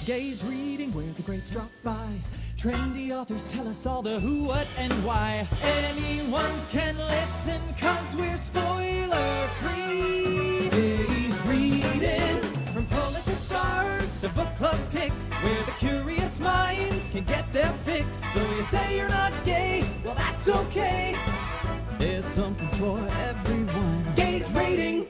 Gaze reading where the greats drop by. Trendy authors tell us all the who, what, and why. Anyone can listen, cause we're spoiler free. Gaze reading, from Pulitzer stars to book club picks, where the curious minds can get their fix. So you say you're not gay, well that's okay. There's something for everyone. Gaze reading.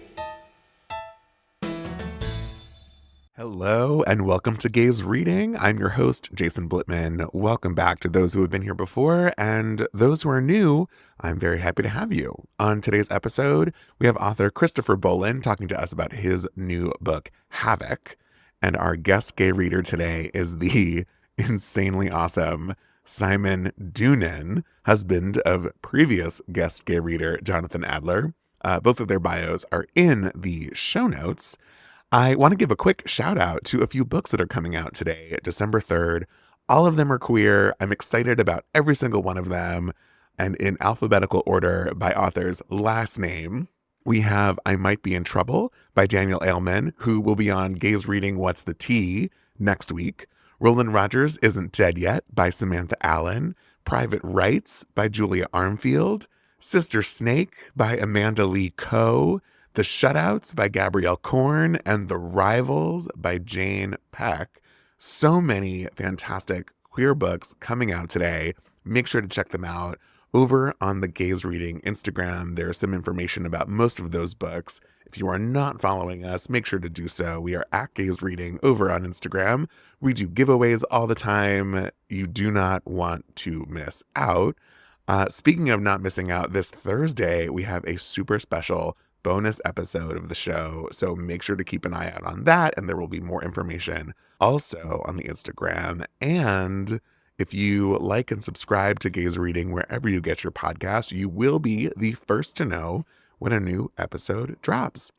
Hello and welcome to Gaze Reading. I'm your host, Jason Blitman. Welcome back to those who have been here before and those who are new. I'm very happy to have you. On today's episode, we have author Christopher Bollen talking to us about his new book, Havoc. And our guest gay reader today is the insanely awesome Simon Doonan, husband of previous guest gay reader Jonathan Adler. Both of their bios are in the show notes. I want to give a quick shout out to a few books that are coming out today, December 3rd. All of them are queer. I'm excited about every single one of them. And in alphabetical order by author's last name, we have I Might Be in Trouble by Daniel Ailman, who will be on Gaze Reading What's the Tea next week. Roland Rogers Isn't Dead Yet by Samantha Allen. Private Rights by Julia Armfield. Sister Snake by Amanda Lee Coe. The Shutouts by Gabrielle Korn, and The Rivals by Jane Peck. So many fantastic queer books coming out today. Make sure to check them out. Over on the Gaze Reading Instagram, there's some information about most of those books. If you are not following us, make sure to do so. We are at Gaze Reading over on Instagram. We do giveaways all the time. You do not want to miss out. Speaking of not missing out, this Thursday, we have a super special bonus episode of the show, so make sure to keep an eye out on that, and there will be more information also on the Instagram. And if you like and subscribe to Gaze Reading wherever you get your podcast, you will be the first to know when a new episode drops.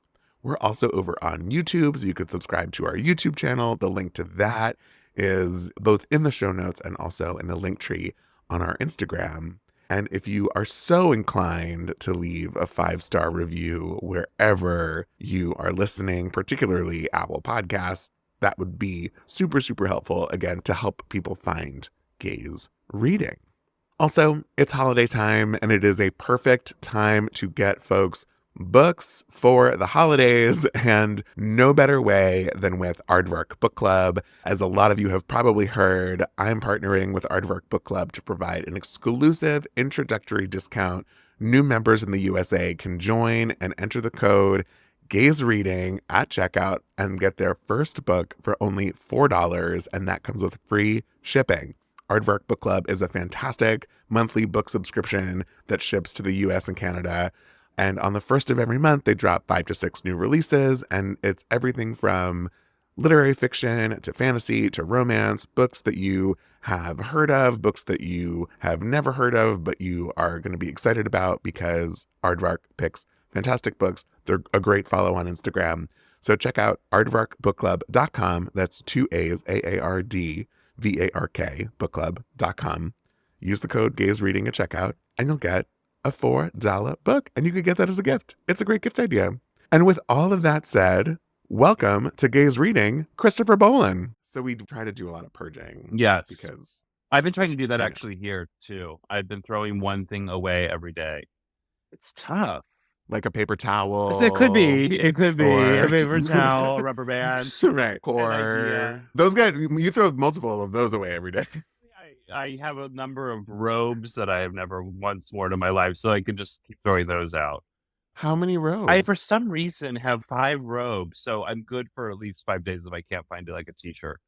We're also over on YouTube, so you could subscribe to our YouTube channel. The link to that is both in the show notes and also in the link tree on our Instagram. And if you are so inclined to leave a 5-star review wherever you are listening, particularly Apple Podcasts, that would be super, super helpful, again, to help people find Gaze Reading. Also, it's holiday time, and it is a perfect time to get folks books for the holidays, and no better way than with Aardvark Book Club. As a lot of you have probably heard, I'm partnering with Aardvark Book Club to provide an exclusive introductory discount. New members in the USA can join and enter the code Gaze Reading at checkout and get their first book for only $4, and that comes with free shipping. Aardvark Book Club is a fantastic monthly book subscription that ships to the US and Canada. And on the first of every month, they drop 5 to 6 new releases, and it's everything from literary fiction to fantasy to romance, books that you have heard of, books that you have never heard of, but you are going to be excited about because Aardvark picks fantastic books. They're a great follow on Instagram. So check out aardvarkbookclub.com. That's 2 A's, AARDVARK, bookclub.com. Use the code Gaze Reading at checkout, and you'll get a $4 book, and you could get that as a gift. It's a great gift idea. And with all of that said, welcome to Gaze Reading, Christopher Bollen. So we try to do a lot of purging. Yes. Because I've been trying to do that actually here too. I've been throwing one thing away every day. It's tough. like a paper towel. So it could be a or- paper towel, a rubber band. Right. An Or idea. those guys, you throw multiple of those away every day. I have a number of robes that I have never once worn in my life, so I can just keep throwing those out. How many rows? I, for some reason, have 5 robes, so I'm good for at least 5 days if I can't find like a t-shirt.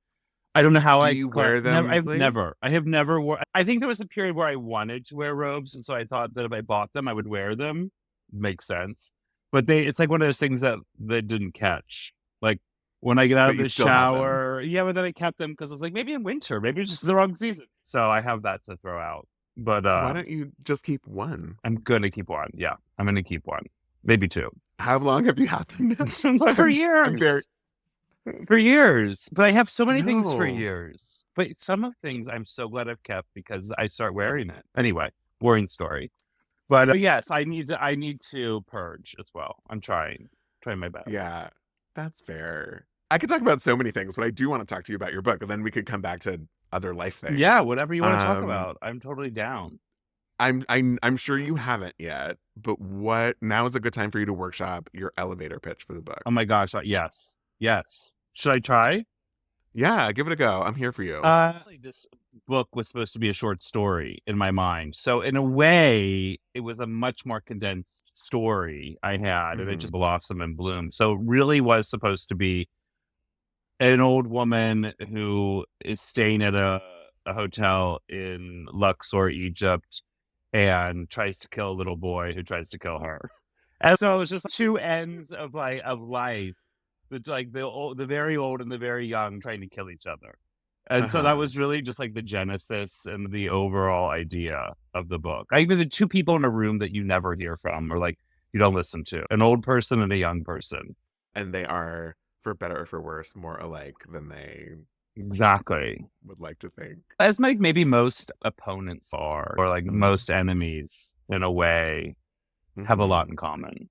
I don't know how Do you wear them, I've like- never. I have never worn. I think there was a period where I wanted to wear robes, and so I thought that if I bought them, I would wear them. Makes sense. But it's like one of those things that they didn't catch. Like when I get out But of you the still have them. shower, yeah, but then I kept them because I was like, maybe in winter, maybe it's just the wrong season. So I have that to throw out. But Why don't you just keep one? I'm gonna keep one. Yeah, I'm gonna keep one, maybe 2. How long have you had them now? For years. I'm very- For years. But I have so many things for No. years. But some of things I'm so glad I've kept because I start wearing it. Anyway, boring story. But yes, I need to purge as well. I'm trying my best. Yeah, that's fair. I could talk about so many things, but I do want to talk to you about your book, and then we could come back to other life things. Yeah, whatever you want to talk Um, about. I'm totally down. I'm sure you haven't yet, but now is a good time for you to workshop your elevator pitch for the book. Oh my gosh. Yes. Yes. Should I try? Yeah, give it a go. I'm here for you. This book was supposed to be a short story in my mind. So in a way, it was a much more condensed story I had, and it just blossomed and bloomed. So it really was supposed to be an old woman who is staying at a hotel in Luxor, Egypt, and tries to kill a little boy who tries to kill her. And so it's just two ends of life, the very old and the very young trying to kill each other. And so that was really just like the genesis and the overall idea of the book. Even the two people in a room that you never hear from or like you don't listen to, an old person and a young person. And they are, for better or for worse, more alike than they exactly would like to think. As maybe most opponents are, or like most enemies in a way, have a lot in common.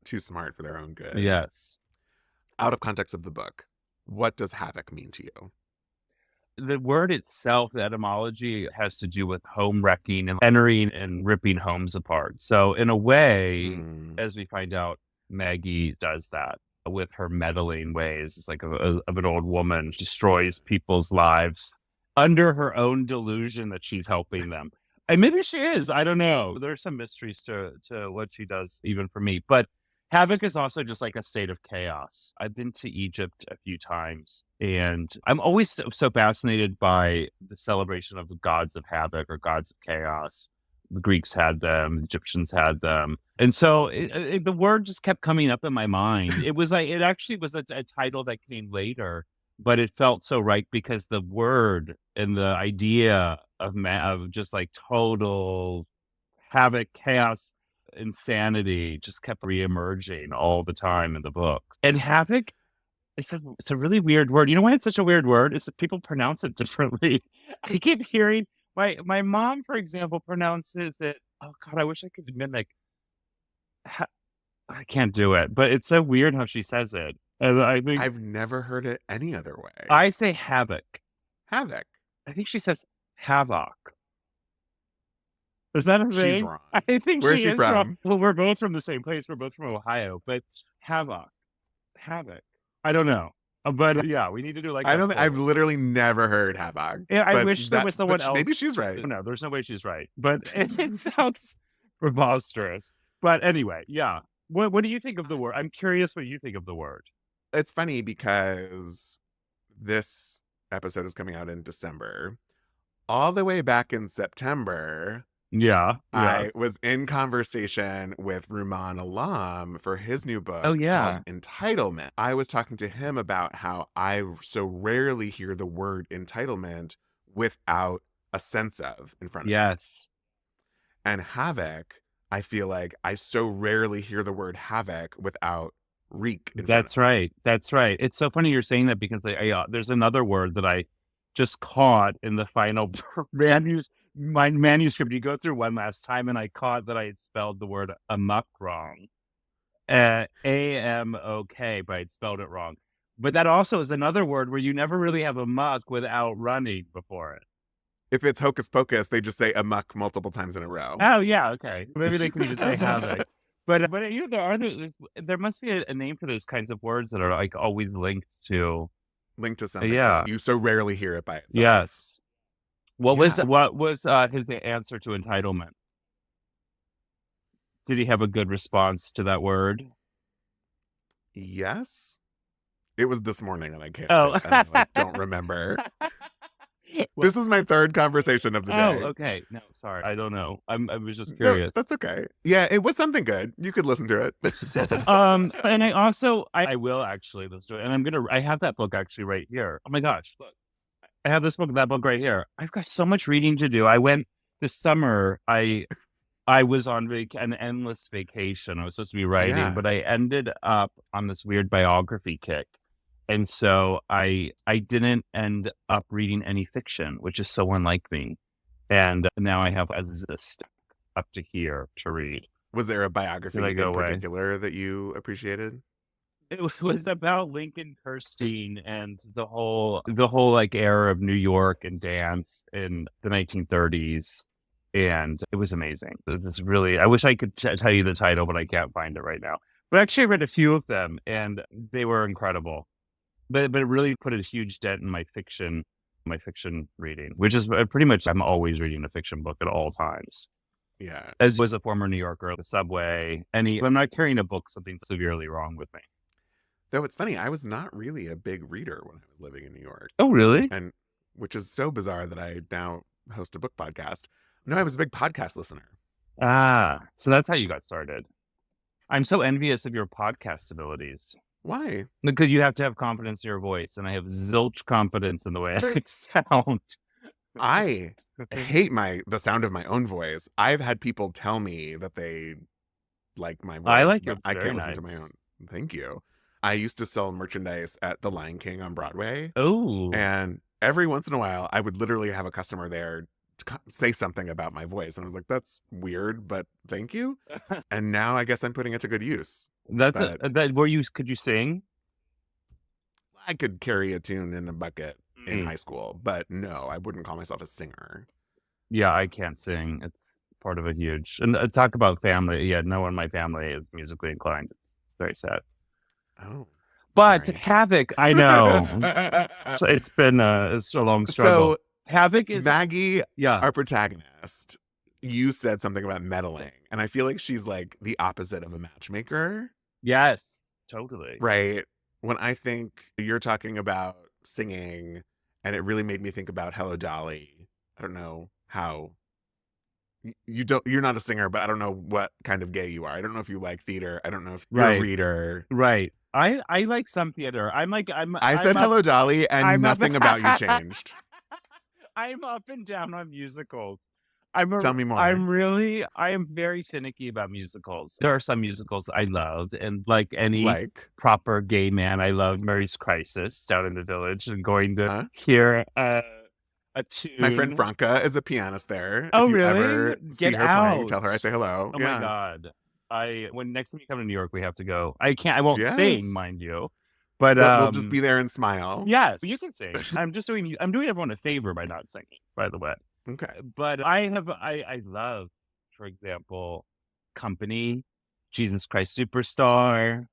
Too smart for their own good. Yes. Out of context of the book, what does havoc mean to you? The word itself, the etymology, has to do with home wrecking and entering and ripping homes apart. So in a way, as we find out, Maggie does that with her meddling ways. It's like of an old woman, destroys people's lives under her own delusion that she's helping them. And maybe she is. I don't know. There's some mysteries to what she does, even for me. But Havoc is also just like a state of chaos. I've been to Egypt a few times, and I'm always so fascinated by the celebration of the gods of Havoc or gods of chaos. The Greeks had them, the Egyptians had them. And so the word just kept coming up in my mind. It actually was a title that came later, but it felt so right because the word and the idea of just like total havoc, chaos, insanity just kept reemerging all the time in the books. And havoc, it's a really weird word. You know why it's such a weird word? It's that people pronounce it differently. I keep hearing my mom, for example, pronounces it. Oh God, I wish I could mimic. I can't do it, but it's so weird how she says it. And I think I've never heard it any other way. I say havoc. Havoc. I think she says havoc. Is that a thing? She's wrong. I think Where's she is from? wrong. Well, we're both from the same place. We're both from Ohio, but havoc. I don't know. But yeah, we need to do like I've literally never heard havoc. Yeah, I wish there was someone else. Maybe she's right. No, there's no way she's right. But it sounds preposterous. But anyway, yeah. What do you think of the word? I'm curious what you think of the word. It's funny because this episode is coming out in December. All the way back in September, I was in conversation with Ruman Alam for his new book called Entitlement. I was talking to him about how I so rarely hear the word entitlement without a sense of in front of me. Yes. And havoc, I feel like I so rarely hear the word havoc without reek. That's right. That's right. It's so funny you're saying that because there's another word that I just caught in the final my manuscript. You go through one last time, and I caught that I had spelled the word amok wrong. A-M-O-K, but I'd spelled it wrong. But that also is another word where you never really have amok without running before it. If it's hocus pocus, they just say amok multiple times in a row. Oh, yeah, okay. Maybe they can even say havoc. But you know, there must be a name for those kinds of words that are like always linked to something. Yeah. You so rarely hear it by itself. Yes. What was his answer to entitlement? Did he have a good response to that word? Yes. It was this morning, and I can't say I don't remember. This is my third conversation of the day. Oh, okay. No, sorry. I don't know. I was just curious. No, that's okay. Yeah, it was something good. You could listen to it. And I will actually listen to it. And I have that book actually right here. Oh my gosh, look. I have that book right here. I've got so much reading to do. I went this summer. I was on an endless vacation. I was supposed to be writing, but I ended up on this weird biography kick. And so I didn't end up reading any fiction, which is so unlike me. And now I have a list up to here to read. Was there a biography in particular that you appreciated? was about Lincoln Kirstein and the whole like era of New York and dance in the 1930s. And it was amazing. It was really, I wish I could tell you the title, but I can't find it right now. But actually I read a few of them and they were incredible. But it really put a huge dent in my fiction reading, which is pretty much, I'm always reading a fiction book at all times. Yeah. As was a former New Yorker, the subway, I'm not carrying a book, something severely wrong with me. Though it's funny, I was not really a big reader when I was living in New York. Oh, really? And which is so bizarre that I now host a book podcast. No, I was a big podcast listener. Ah, so that's how you got started. I'm so envious of your podcast abilities. Why? Because you have to have confidence in your voice, and I have zilch confidence in the way I sound. I hate the sound of my own voice. I've had people tell me that they like my voice. I like but it. I can't listen to my own. Thank you. I used to sell merchandise at the Lion King on Broadway. Oh. And every once in a while, I would literally have a customer there to say something about my voice. And I was like, that's weird, but thank you. And now I guess I'm putting it to good use. Could you sing? I could carry a tune in a bucket in high school, but no, I wouldn't call myself a singer. Yeah, I can't sing. It's part of a huge, and talk about family. Yeah, no one in my family is musically inclined. It's very sad. Oh, but sorry. Havoc, I know. So it's been it's a long struggle. So Havoc is Maggie, yeah, our protagonist. You said something about meddling, and I feel like she's like the opposite of a matchmaker. Yes, totally. Right. When I think you're talking about singing, and it really made me think about Hello Dolly. I don't know how you're not a singer, but I don't know what kind of gay you are. I don't know if you like theater. I don't know if you're a reader. Right. I like some theater. I said Hello Dolly, and nothing about you changed. I'm up and down on musicals. Tell me more. I am very finicky about musicals. There are some musicals I love, and like any proper gay man, I love Mary's Crisis down in the Village and going to hear a tune. My friend Franca is a pianist there. Oh, if you really? ever see her playing, tell her I say hello. Oh my God. When next time you come to New York, we have to go. I won't sing, mind you. But we'll just be there and smile. Yes, you can sing. I'm doing everyone a favor by not singing, by the way. Okay. But I love, for example, Company, Jesus Christ Superstar.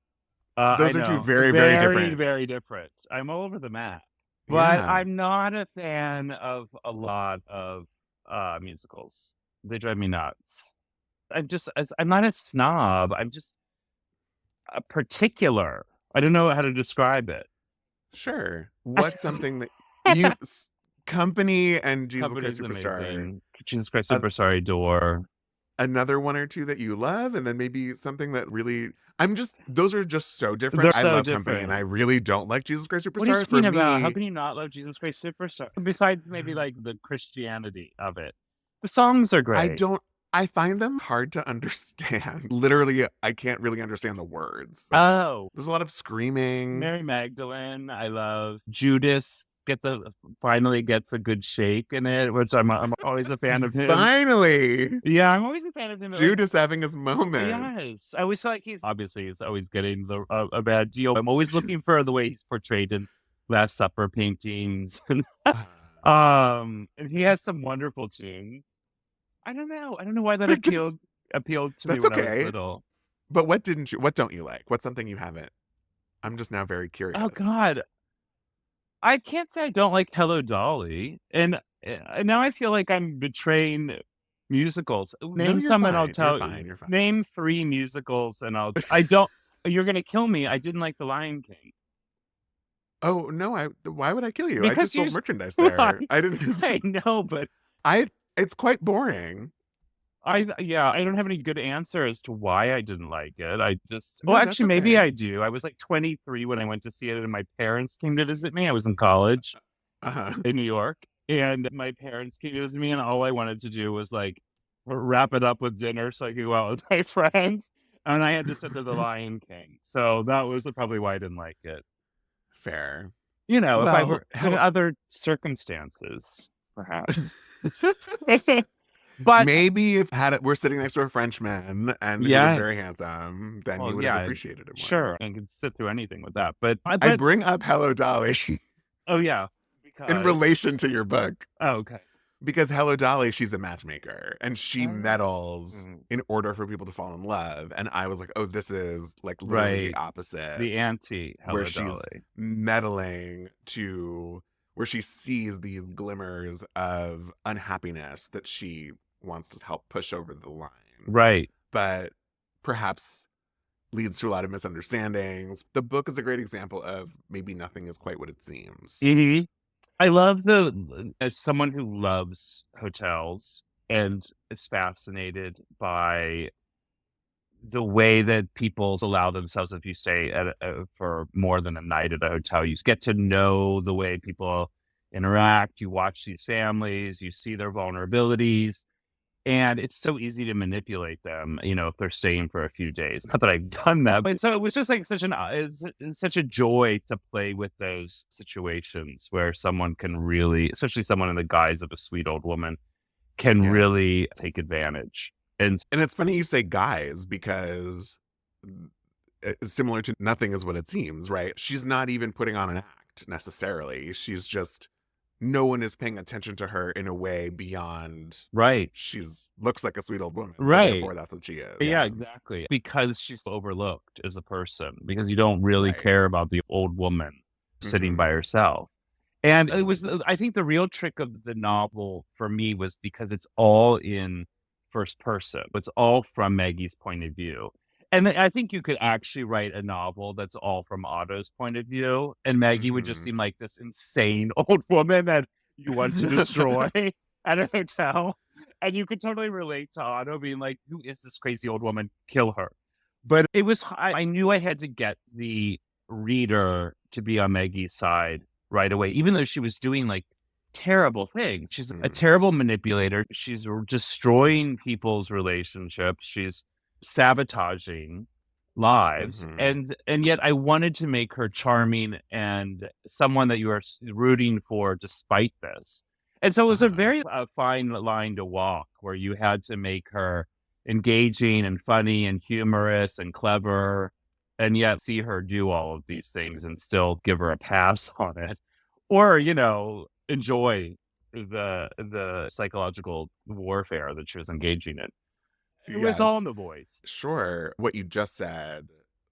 Those are two very, very different. Very different. I'm all over the map. But I'm not a fan of a lot of musicals. They drive me nuts. I'm not a snob. I'm just a particular. I don't know how to describe it. Sure. What's something that you Company and Jesus Christ Superstar? Amazing. Jesus Christ Superstar, adore. Another one or two that you love, and then maybe something that really those are just so different. I love Company, and I really don't like Jesus Christ Superstar. What are you talking about? How can you not love Jesus Christ Superstar? Besides maybe like the Christianity of it. The songs are great. I find them hard to understand. Literally, I can't really understand the words. There's a lot of screaming. Mary Magdalene, I love. Judas finally gets a good shake in it, which I'm always a fan of him. Finally! Yeah, I'm always a fan of him. Judas having his moment. Yes. I always feel like he's always getting a bad deal. I'm always looking for the way he's portrayed in Last Supper paintings. And he has some wonderful tunes. I don't know why that appealed to me when I was little. But what don't you like? What's something you haven't? I'm just now very curious. Oh God. I can't say I don't like Hello Dolly. And now I feel like I'm betraying musicals. Name some and I'll tell you. You're fine. Name 3 musicals and you're going to kill me. I didn't like The Lion King. Oh, no. Why would I kill you? Because I just sold merchandise there. I didn't. I know, but it's quite boring. I don't have any good answer as to why I didn't like it. Actually, maybe I do. I was like 23 when I went to see it, and my parents came to visit me. I was in college in New York, and my parents came to visit me, and all I wanted to do was like wrap it up with dinner so I could go out with my friends. And I had to sit to The Lion King, so that was probably why I didn't like it. Fair. If I were in other circumstances, perhaps. But maybe if we're sitting next to a Frenchman and who was very yes, handsome, then you well, would have yeah, appreciated it more. sure, and can sit through anything with that. But I bring up Hello Dolly oh yeah, in because relation to your book. oh, okay, Because Hello Dolly, she's a matchmaker and she oh, meddles mm, in order for people to fall in love. And I was like, oh, this is like literally the right, opposite, the anti where Hello she's Dolly, meddling to where she sees these glimmers of unhappiness that she wants to help push over the line. right. But perhaps leads to a lot of misunderstandings. The book is a great example of maybe nothing is quite what it seems. Mhm. I love as someone who loves hotels and is fascinated by the way that people allow themselves, if you stay for more than a night at a hotel, you get to know the way people interact. You watch these families, you see their vulnerabilities, and it's so easy to manipulate them, if they're staying for a few days. Not that I've done that, but so it was just like it's such a joy to play with those situations where someone can really, especially someone in the guise of a sweet old woman, can Yeah. really take advantage. And it's funny you say guys because it's similar to nothing is what it seems, right? She's not even putting on an act necessarily. She's just no one is paying attention to her in a way beyond right. she's looks like a sweet old woman. So Right. therefore that's what she is. Yeah, exactly. Because she's overlooked as a person, because you don't really Right. care about the old woman sitting by Mhm. herself. And it was, I think the real trick of the novel for me was because it's all in first person. It's all from Maggie's point of view. And I think you could actually write a novel that's all from Otto's point of view. And Maggie would just Mhm. seem like this insane old woman that you want to destroy at a hotel. And you could totally relate to Otto being like, who is this crazy old woman? Kill her. But it was, I knew I had to get the reader to be on Maggie's side right away, even though she was doing like terrible things. She's a Mhm. terrible manipulator. She's destroying people's relationships. She's sabotaging lives. Mhm. And yet I wanted to make her charming and someone that you are rooting for despite this. And so it was a Uh-huh. very fine line to walk where you had to make her engaging and funny and humorous and clever, and yet see her do all of these things and still give her a pass on it, or enjoy the psychological warfare that she was engaging in. It was all in Yes. the voice. Sure. What you just said,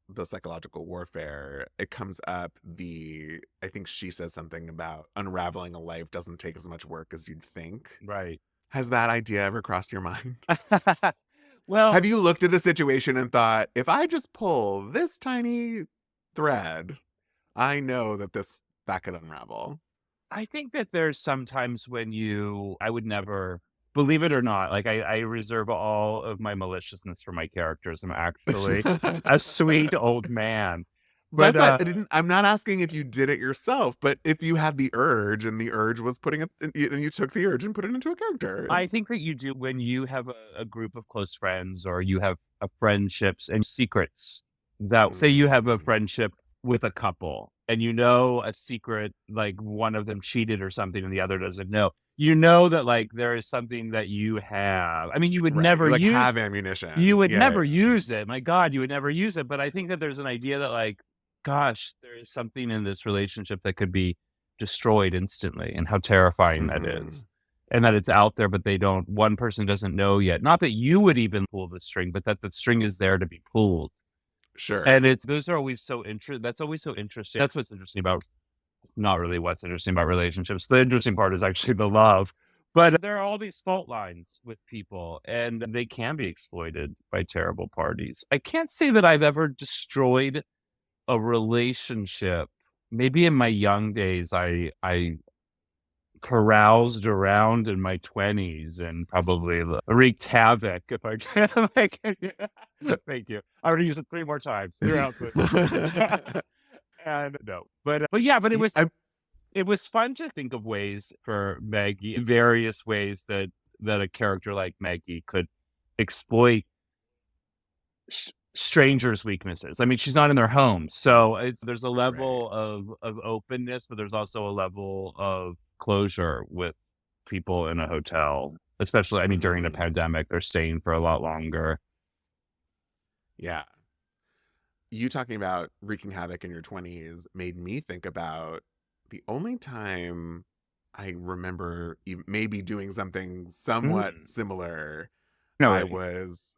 the psychological warfare, it comes up I think she says something about unraveling a life doesn't take as much work as you'd think. Right. Has that idea ever crossed your mind? Well, Have you looked at the situation and thought, if I just pull this tiny thread, I know that could unravel? I think that there's sometimes when I would never, believe it or not, like I reserve all of my maliciousness for my characters. I'm actually a sweet old man. But That's why I'm not asking if you did it yourself, but if you had the urge and the urge was and you took the urge and put it into a character. I think that you do when you have a group of close friends, or you have friendships and secrets that, say you have a Mhm. friendship with a couple and a secret, like one of them cheated or something and the other doesn't know. You know that like there is something that you have. I mean, you would Right. never You like have use you ammunition. would Yeah. never use it. My God, you would never use it. But I think that there's an idea that like, gosh, there is something in this relationship that could be destroyed instantly, and how terrifying that Mhm. is. And that it's out there, but one person doesn't know yet. Not that you would even pull the string, but that the string is there to be pulled. Sure. And those are always so interesting. That's always so interesting. That's what's interesting about, not really what's interesting about relationships. The interesting part is actually the love. But there are all these fault lines with people, and they can be exploited by terrible parties. I can't say that I've ever destroyed a relationship. Maybe in my young days, I caroused around in my 20s and probably wreaked havoc if I can. Like, thank you. I already used it 3 more times. You're out. And no, but yeah, but Y- I- it was fun to think of ways for Maggie, various ways that a character like Maggie could exploit strangers' weaknesses. I mean, she's not in their home, so there's a right. level of openness, but there's also a level of closure with people in a hotel. especially, I mean, during the pandemic, they're staying for a lot longer. Yeah. You talking about wreaking havoc in your 20s made me think about the only time I remember maybe doing something somewhat similar. No I way. was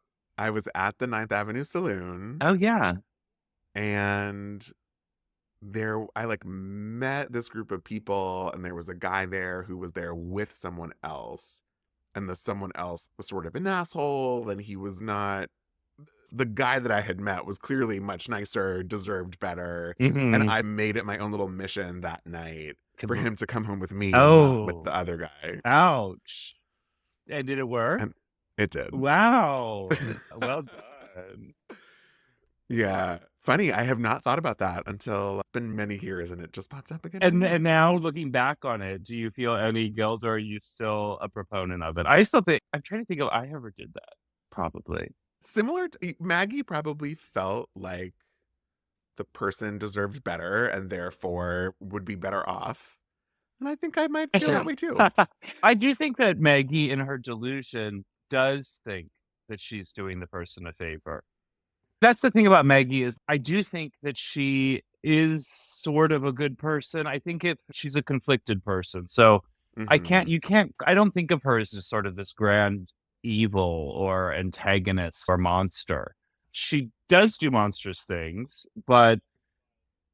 at the Ninth Avenue Saloon, Oh, yeah. and I like met this group of people, and there was a guy there who was there with someone else, and the someone else was sort of an asshole, and he was not. The guy that I had met was clearly much nicer, deserved better. And I made it my own little mission that night for him to come home with me and not with the other guy. Ouch. And did it work? And it did. Wow. Well done. Yeah. Funny, I have not thought about that until it's been many years and it just popped up again. And now looking back on it, do you feel any guilt, or are you still a proponent of it? I still think, I'm trying to think if I ever did that. Probably. Similar to Maggie probably felt like the person deserved better and therefore would be better off. And I think I might feel that way too. I do think that Maggie, in her delusion, does think that she's doing the person a favor. That's the thing about Maggie, is I do think that she is sort of a good person. I think she's a conflicted person. So I don't think of her as just sort of this grand evil or antagonist or monster. She does do monstrous things, but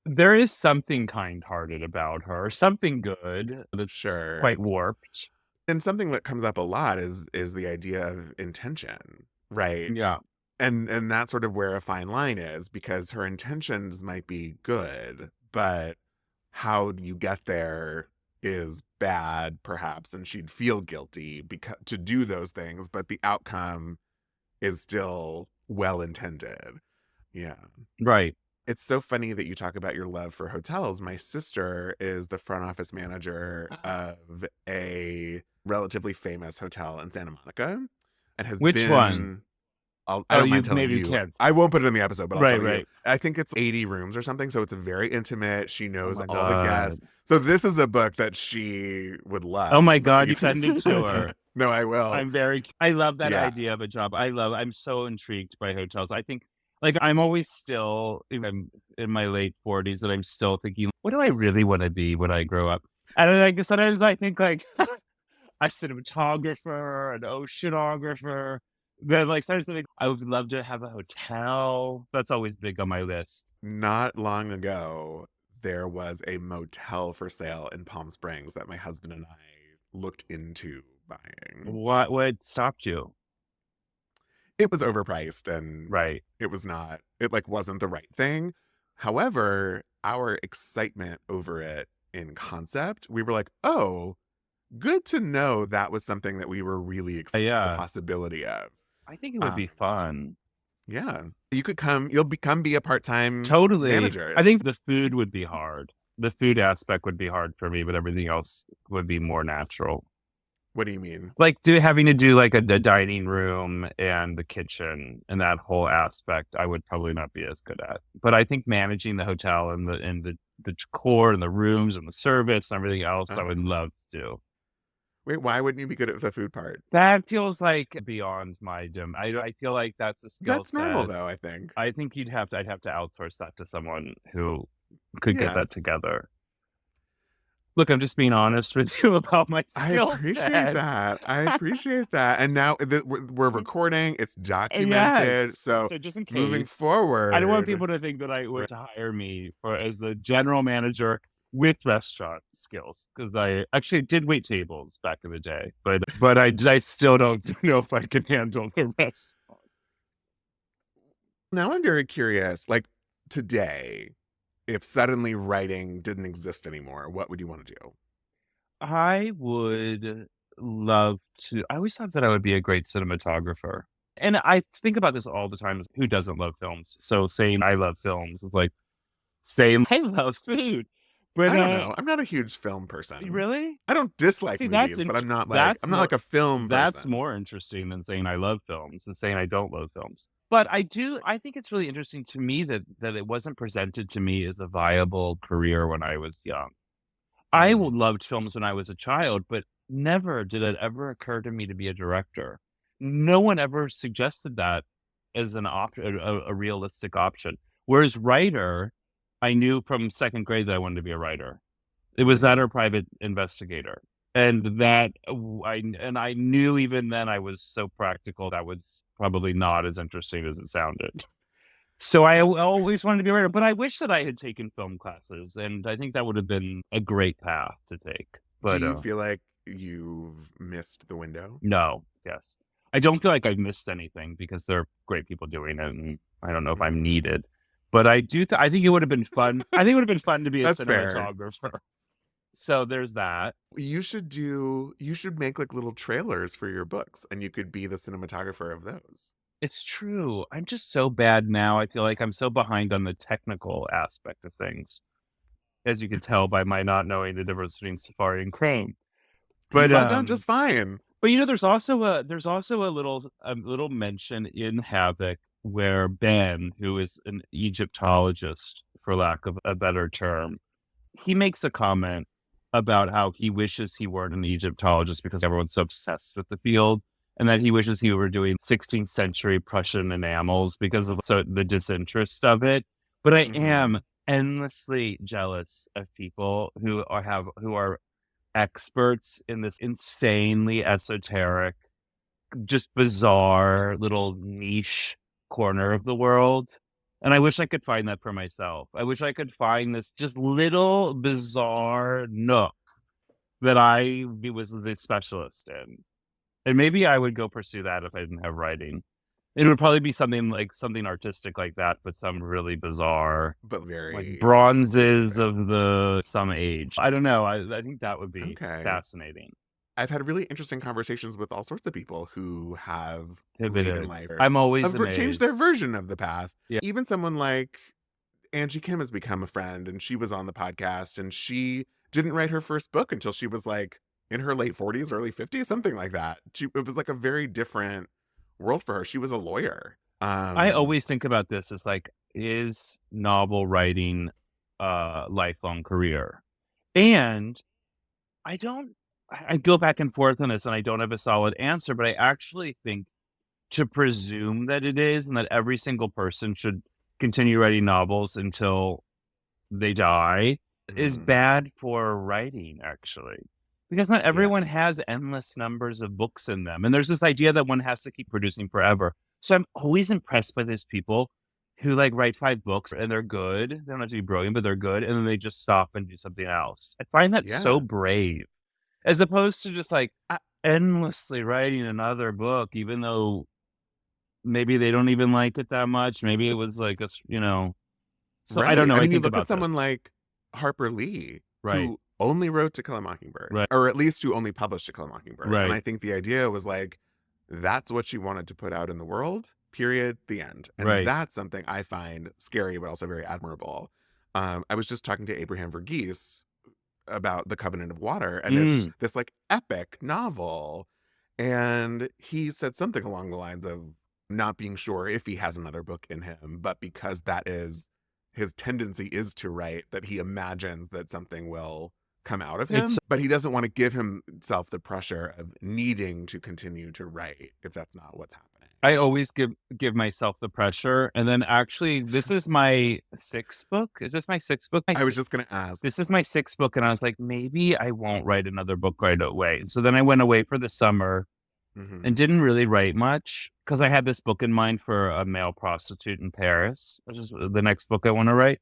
there is something kind-hearted about her, something good that's quite warped. And something that comes up a lot is the idea of intention, right? Yeah. And that's sort of where a fine line is, because her intentions might be good, but how you get there is bad, perhaps, and she'd feel guilty to do those things, but the outcome is still well intended. Yeah. Right. It's so funny that you talk about your love for hotels. My sister is the front office manager of a relatively famous hotel in Santa Monica, and has Which one? I don't mind telling you. I won't put it in the episode, but I'll tell you. I think it's 80 rooms or something, so it's very intimate. She knows all the guests. So this is a book that she would love. Oh my God, you send it to her. No, I will. I love that idea of a job. I'm so intrigued by hotels. I think, like, I'm always still, even in my late 40s, and I'm still thinking, what do I really want to be when I grow up? And like, sometimes I think, like, a cinematographer, an oceanographer. Then, like, sometimes I think I would love to have a hotel. That's always big on my list. Not long ago, there was a motel for sale in Palm Springs that my husband and I looked into buying. What stopped you? It was overpriced, and it wasn't the right thing. However, our excitement over it in concept, we were like, oh, good to know that was something that we were really excited the possibility of. I think it would be fun. Yeah. You could you'll be a part-time manager. I think the food would be hard. The food aspect would be hard for me, but everything else would be more natural. What do you mean? Like having to do like a dining room and the kitchen and that whole aspect, I would probably not be as good at. But I think managing the hotel and the decor and the rooms and the service and everything else, I would love to do. Wait, why wouldn't you be good at the food part? That feels like beyond my I feel like that's a skill set. That's normal, though, I think. I think I'd have to outsource that to someone who could get that together. Look, I'm just being honest with you about my skill set. I appreciate that. And now we're recording. It's documented. So just in case, moving forward, I don't want people to think that I would hire me as the general manager with restaurant skills, because I actually did wait tables back in the day, but I still don't know if I can handle the rest. Now I'm very curious, like today, if suddenly writing didn't exist anymore, what would you want to do? I would love to. I always thought that I would be a great cinematographer. And I think about this all the time. Who doesn't love films? So saying I love films is like saying I love food. But I don't know. I'm not a huge film person. Really? I don't dislike movies, but I'm not like a film person. That's more interesting than saying I love films and saying I don't love films. But I think it's really interesting to me that it wasn't presented to me as a viable career when I was young. I loved films when I was a child, but never did it ever occur to me to be a director. No one ever suggested that as a realistic option. Whereas writer, I knew from second grade that I wanted to be a writer. It was that or private investigator. And I knew even then I was so practical that was probably not as interesting as it sounded. So I always wanted to be a writer, but I wish that I had taken film classes, and I think that would have been a great path to take. But do you feel like you've missed the window? No, yes. I don't feel like I've missed anything because there are great people doing it, and I don't know if I'm needed. But I do. I think it would have been fun. I think it would have been fun to be a That's cinematographer. fair. So there's that. You should make like little trailers for your books, and you could be the cinematographer of those. It's true. I'm just so bad now. I feel like I'm so behind on the technical aspect of things, as you can tell by my not knowing the difference between Safari and Chrome. But I've done just fine. But there's also a little mention in Havoc where Ben, who is an Egyptologist, for lack of a better term, he makes a comment about how he wishes he weren't an Egyptologist because everyone's so obsessed with the field, and that he wishes he were doing 16th century Prussian enamels because of the disinterest of it. But I am endlessly jealous of people who are experts in this insanely esoteric, just bizarre little niche corner of the world. And I wish I could find that for myself. I wish I could find this just little bizarre nook that I was the specialist in. And maybe I would go pursue that if I didn't have writing. It would probably be something artistic like that, but some really bizarre, but very like bronzes specific of some age. I don't know. I think that would be fascinating. I've had really interesting conversations with all sorts of people who have pivoted in life. I'm always changed their version of the path. Yeah. Even someone like Angie Kim has become a friend, and she was on the podcast, and she didn't write her first book until she was like in her late 40s, early 50s, something like that. It was like a very different world for her. She was a lawyer. I always think about this as like, is novel writing a lifelong career? And I go back and forth on this, and I don't have a solid answer, but I actually think to presume that it is, and that every single person should continue writing novels until they die is bad for writing, actually. Because not everyone has endless numbers of books in them. And there's this idea that one has to keep producing forever. So I'm always impressed by these people who like write 5 books and they're good. They don't have to be brilliant, but they're good. And then they just stop and do something else. I find that so brave, as opposed to just like endlessly writing another book, even though maybe they don't even like it that much. Maybe it was like, so I don't know. I mean, you look at someone like Harper Lee, who only wrote To Kill a Mockingbird, or at least who only published To Kill a Mockingbird. And I think the idea was like, that's what she wanted to put out in the world, period, the end. And that's something I find scary, but also very admirable. I was just talking to Abraham Verghese about The Covenant of Water, and it's this like epic novel. And he said something along the lines of not being sure if he has another book in him, but because that is his tendency is to write, that he imagines that something will come out of him, but he doesn't want to give himself the pressure of needing to continue to write if that's not what's happening. I always give myself the pressure. And then actually, this is my 6th book. Is this my 6th book? I was just going to ask. This is my 6th book. And I was like, maybe I won't write another book right away. So then I went away for the summer and didn't really write much because I had this book in mind for a male prostitute in Paris, which is the next book I want to write.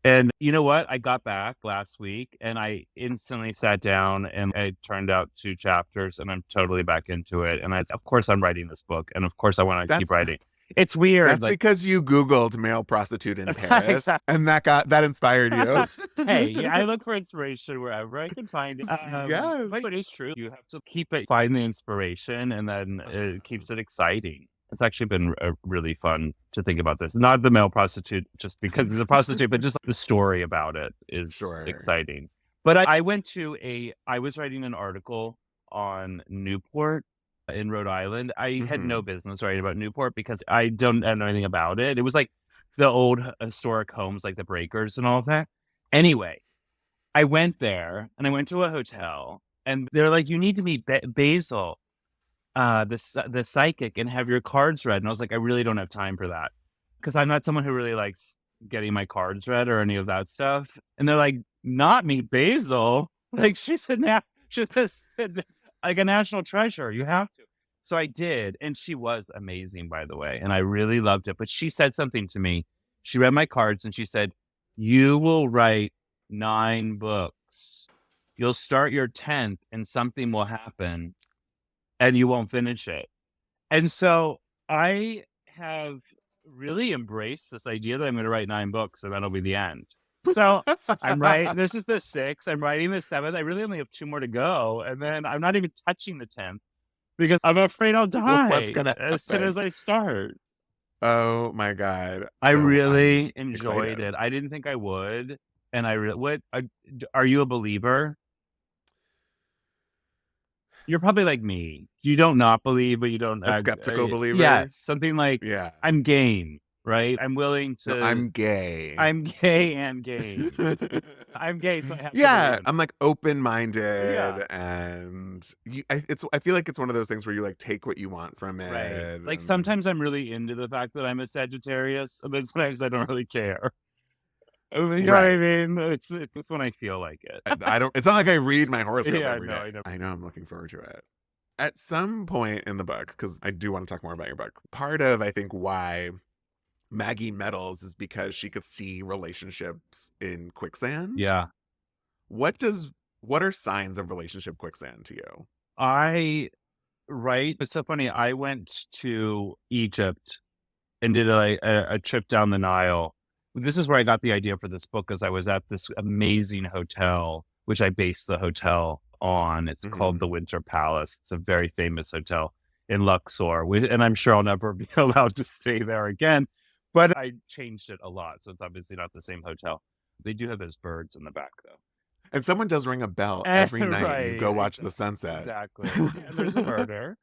And you know what? I got back last week and I instantly sat down and I turned out 2 chapters and I'm totally back into it. And of course I'm writing this book. And of course I want to keep writing. It's weird. That's like, because you Googled male prostitute in Paris and that inspired you. Hey, I look for inspiration wherever I can find it. Yes. But it's true. You have to find the inspiration, and then it keeps it exciting. It's actually been really fun to think about this. Not the male prostitute just because it's a prostitute, but just the story about it is exciting. But I was writing an article on Newport in Rhode Island. I had no business writing about Newport because I don't know anything about it. It was like the old historic homes, like the Breakers and all of that. Anyway, I went there and I went to a hotel and they're like, you need to meet Basil, the psychic, and have your cards read. And I was like, I really don't have time for that because I'm not someone who really likes getting my cards read or any of that stuff. And they're like, not meet Basil. Like she's like a national treasure. You have to. So I did. And she was amazing, by the way. And I really loved it. But she said something to me. She read my cards and she said, you will write 9 books. You'll start your 10th and something will happen and you won't finish it. And so I have really embraced this idea that I'm going to write 9 books and that'll be the end. So this is the 6th. I'm writing the 7th. I really only have 2 more to go. And then I'm not even touching the 10th because I'm afraid I'll die as soon as I start. Oh my God. I really enjoyed it. I didn't think I would. And are you a believer? You're probably like me. You don't not believe, but you don't. A skeptical believer? Yeah. Something like, yeah. I'm game, right? I'm willing to. No, I'm gay. I'm gay and game. I'm gay, so I have to believe. I'm like open-minded and I feel like it's one of those things where you like take what you want from it. Right. Like sometimes I'm really into the fact that I'm a Sagittarius, but sometimes I don't really care. You know what I mean? It's when I feel like it. It's not like I read my horoscope every day. I know I'm looking forward to it. At some point in the book, because I do want to talk more about your book, part of I think why Maggie meddles is because she could see relationships in quicksand. Yeah. What are signs of relationship quicksand to you? It's so funny. I went to Egypt and did a trip down the Nile. This is where I got the idea for this book, because I was at this amazing hotel, which I based the hotel on. It's called the Winter Palace. It's a very famous hotel in Luxor, and I'm sure I'll never be allowed to stay there again. But I changed it a lot, so it's obviously not the same hotel. They do have those birds in the back, though. And someone does ring a bell every night. Right. You go watch the sunset. Exactly. And there's a murder.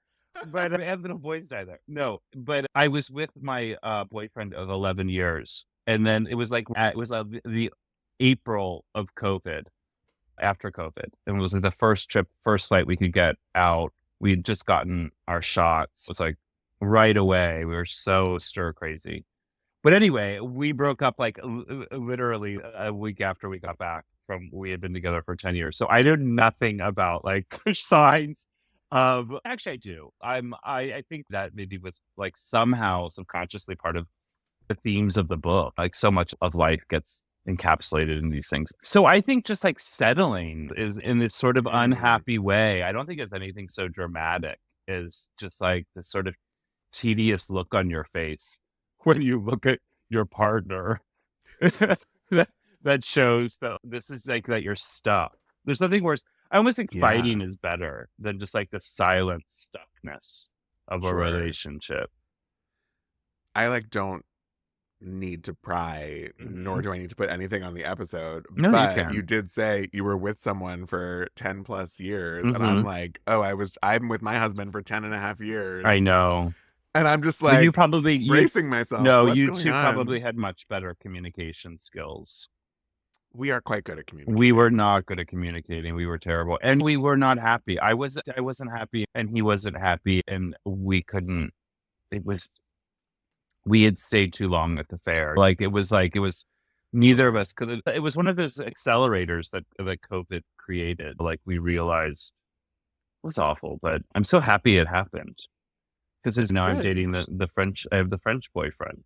But I have little boys die there. No, but I was with my boyfriend of 11 years. And then it was the April of COVID, after COVID. And it was like the first flight we could get out. We had just gotten our shots. It was like right away. We were so stir crazy. But anyway, we broke up like literally a week after we got back we had been together for 10 years. So I knew nothing about like signs of, actually I do. I think that maybe was like somehow subconsciously part of the themes of the book. Like so much of life gets encapsulated in these things. So I think just like settling is in this sort of unhappy way. I don't think it's anything so dramatic. Is just like this sort of tedious look on your face when you look at your partner that shows that this is like that you're stuck. There's nothing worse. I almost think fighting is better than just like the silent stuckness of a relationship. I don't need to pry, nor do I need to put anything on the episode. No, but you did say you were with someone for 10 plus years. And I'm like, I'm with my husband for 10 and a half years. I know. And I'm just like, you probably bracing myself. No, you two probably had much better communication skills. We are quite good at communicating. We were not good at communicating. We were terrible. And we were not happy. I wasn't happy and he wasn't happy. And we couldn't, we had stayed too long at the fair. It was neither of us could. It was one of those accelerators that COVID created. Like we realized it was awful, but I'm so happy it happened. Because now I'm dating the French. I have the French boyfriend.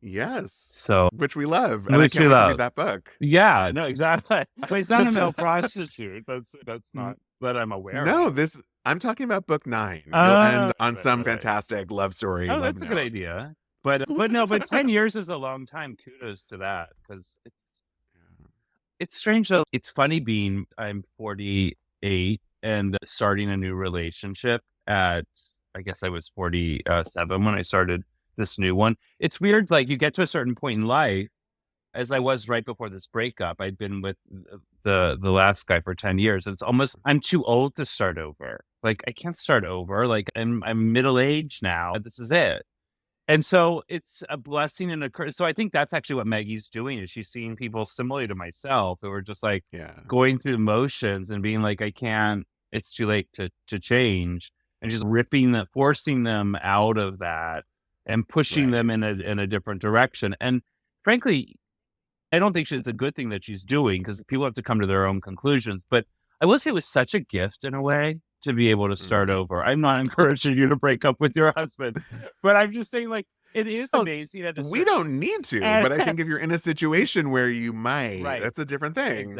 Yes. So which we love. And I can't wait to read that book. Yeah. No. Exactly. But he's not a male prostitute. That's not that I'm aware. No. of. I'm talking about book 9. You'll end on some fantastic love story. Oh, that's a good idea. But 10 years is a long time. Kudos to that, because it's strange though. It's funny I'm 48 and starting a new relationship at, I guess I was 47 when I started this new one. It's weird. Like you get to a certain point in life, as I was right before this breakup. I'd been with the last guy for 10 years. It's almost, I'm too old to start over. Like I can't start over. Like I'm middle-aged now. This is it. And so it's a blessing and a curse. So I think that's actually what Maggie's doing, is she's seeing people similarly to myself who are just like Yeah. going through the motions and being like, I can't, it's too late to change. And just forcing them out of that and pushing them in a different direction. And frankly, I don't think it's a good thing that she's doing, because people have to come to their own conclusions. But I will say it was such a gift in a way to be able to start over. I'm not encouraging you to break up with your husband, but I'm just saying, like, it is amazing. We don't need to, but I think if you're in a situation where you might, that's a different thing.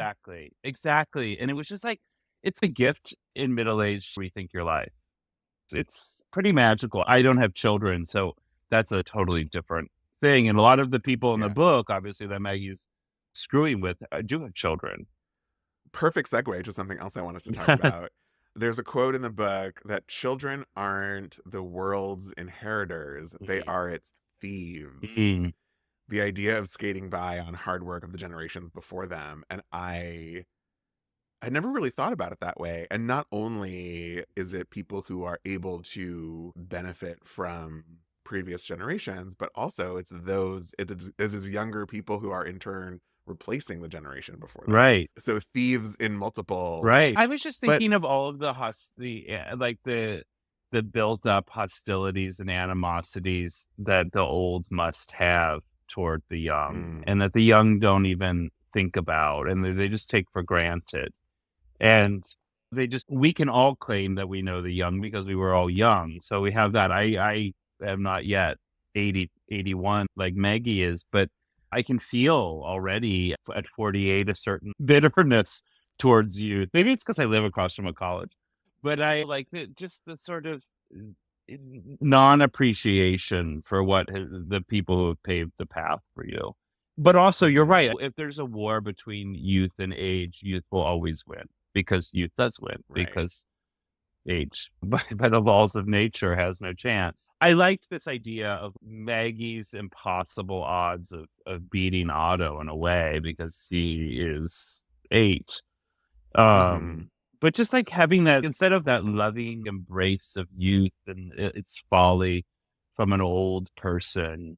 Exactly. And it was just like, it's a gift in middle-aged rethink your life. It's pretty magical. I don't have children, so that's a totally different thing. And a lot of the people in the book, obviously, that Maggie's screwing with, do have children. Perfect segue to something else I wanted to talk about. There's a quote in the book that children aren't the world's inheritors, they are its thieves. The idea of skating by on hard work of the generations before them. And I never really thought about it that way. And not only is it people who are able to benefit from previous generations, but also it is younger people who are in turn replacing the generation before them. Right. So thieves in multiple. Right. I was just thinking of all of the built up hostilities and animosities that the old must have toward the young, and that the young don't even think about, and they just take for granted. And we can all claim that we know the young because we were all young. So we have that. I am not yet 80, 81 like Maggie is, but I can feel already at 48 a certain bitterness towards youth. Maybe it's because I live across from a college, but I like just the sort of non-appreciation for what the people who have paved the path for you. But also, you're right. If there's a war between youth and age, youth will always win, because youth does win, because age, by the laws of nature, has no chance. I liked this idea of Maggie's impossible odds of beating Otto in a way, because he is 8. But just like having that, instead of that loving embrace of youth and its folly from an old person,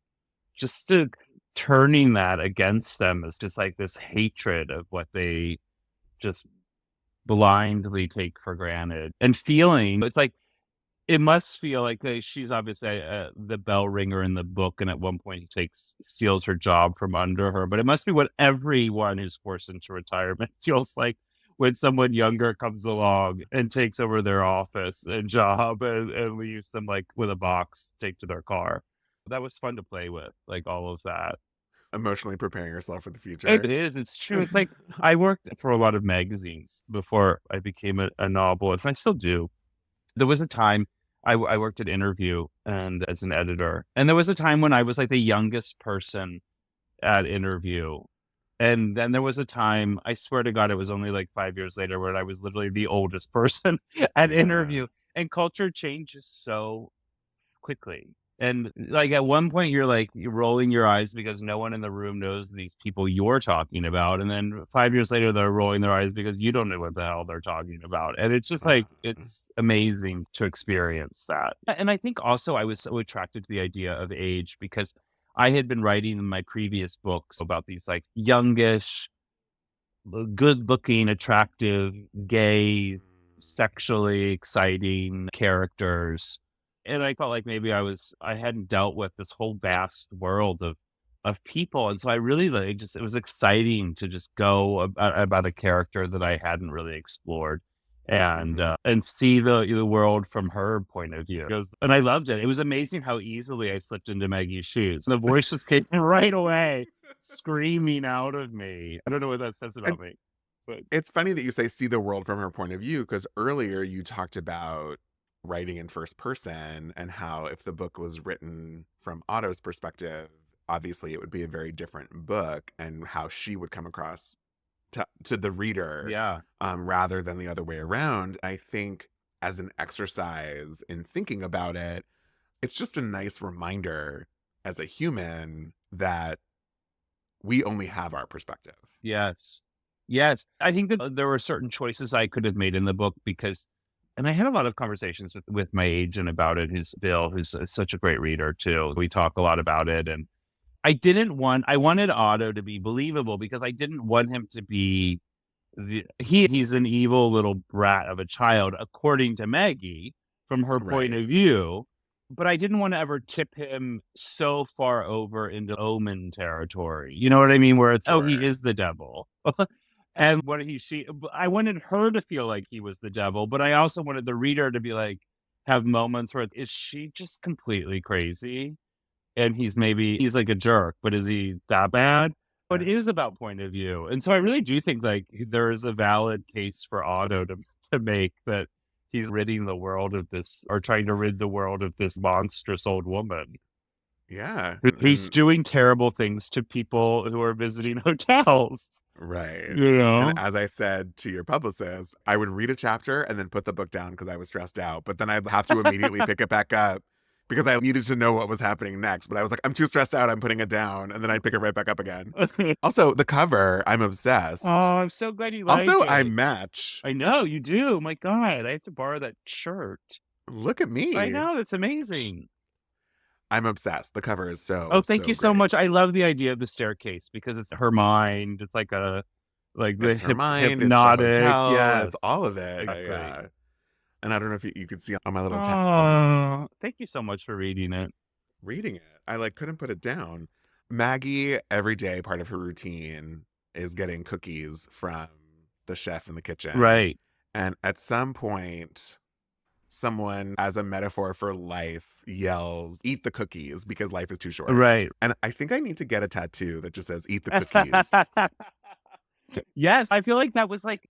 just turning that against them is just like this hatred of what they just blindly take for granted, and feeling it's like, it must feel like she's obviously the bell ringer in the book, and at one point he steals her job from under her. But it must be what everyone who's forced into retirement feels like when someone younger comes along and takes over their office and job and leaves them like with a box to take to their car. That was fun to play with, like all of that. Emotionally preparing yourself for the future. It is. It's true. It's like, I worked for a lot of magazines before I became a novelist, and I still do. There was a time I worked at Interview and as an editor, and there was a time when I was like the youngest person at Interview. And then there was a time, I swear to God, it was only like 5 years later, where I was literally the oldest person at Interview. And culture changes so quickly. And like at one point you're rolling your eyes because no one in the room knows these people you're talking about. And then 5 years later, they're rolling their eyes because you don't know what the hell they're talking about. And it's just like, it's amazing to experience that. And I think also I was so attracted to the idea of age because I had been writing in my previous books about these like youngish, good looking, attractive, gay, sexually exciting characters. And I felt like maybe I hadn't dealt with this whole vast world of people. And so I really it was exciting to just go about a character that I hadn't really explored and see the world from her point of view. And I loved it. It was amazing how easily I slipped into Maggie's shoes. The voice just came right away, screaming out of me. I don't know what that says about me. But it's funny that you say see the world from her point of view, because earlier you talked about writing in first person and how if the book was written from Otto's perspective, obviously it would be a very different book, and how she would come across to the reader, rather than the other way around. I think as an exercise in thinking about it, it's just a nice reminder as a human that we only have our perspective. Yes. I think that there were certain choices I could have made in the book because And I had a lot of conversations with my agent about it, who's Bill, who's such a great reader too. We talk a lot about it. And I wanted Otto to be believable because I didn't want him to be, he's an evil little brat of a child, according to Maggie, from her point Right. of view. But I didn't want to ever tip him so far over into Omen territory. You know what I mean? Where it's, oh, he Sure. is the devil. And I wanted her to feel like he was the devil, but I also wanted the reader to be like, have moments where is she just completely crazy? And he's like a jerk, but is he that bad? But it is about point of view. And so I really do think like there is a valid case for Otto to make that he's ridding the world of this, or trying to rid the world of this monstrous old woman. Yeah. He's doing terrible things to people who are visiting hotels. Right. You know? And as I said to your publicist, I would read a chapter and then put the book down because I was stressed out. But then I'd have to immediately pick it back up because I needed to know what was happening next. But I was like, I'm too stressed out. I'm putting it down. And then I'd pick it right back up again. Also, the cover, I'm obsessed. Oh, I'm so glad you like also, it. I match. I know, you do. My God, I have to borrow that shirt. Look at me. I know, it's amazing. I'm obsessed. The cover is so. Oh, thank you so great. much. I love the idea of the staircase because it's her mind. It's like the her mind, hypnotic. it's the hotel, yes. it's all of it. Exactly. Yeah. And I don't know if you could see on my little tabs. Oh, thank you so much for reading it. Reading it. I couldn't put it down. Maggie, every day, part of her routine is getting cookies from the chef in the kitchen. Right. And at some point, someone, as a metaphor for life, yells, "Eat the cookies," because life is too short. Right. And I think I need to get a tattoo that just says, "Eat the cookies." Yes, I feel like that was like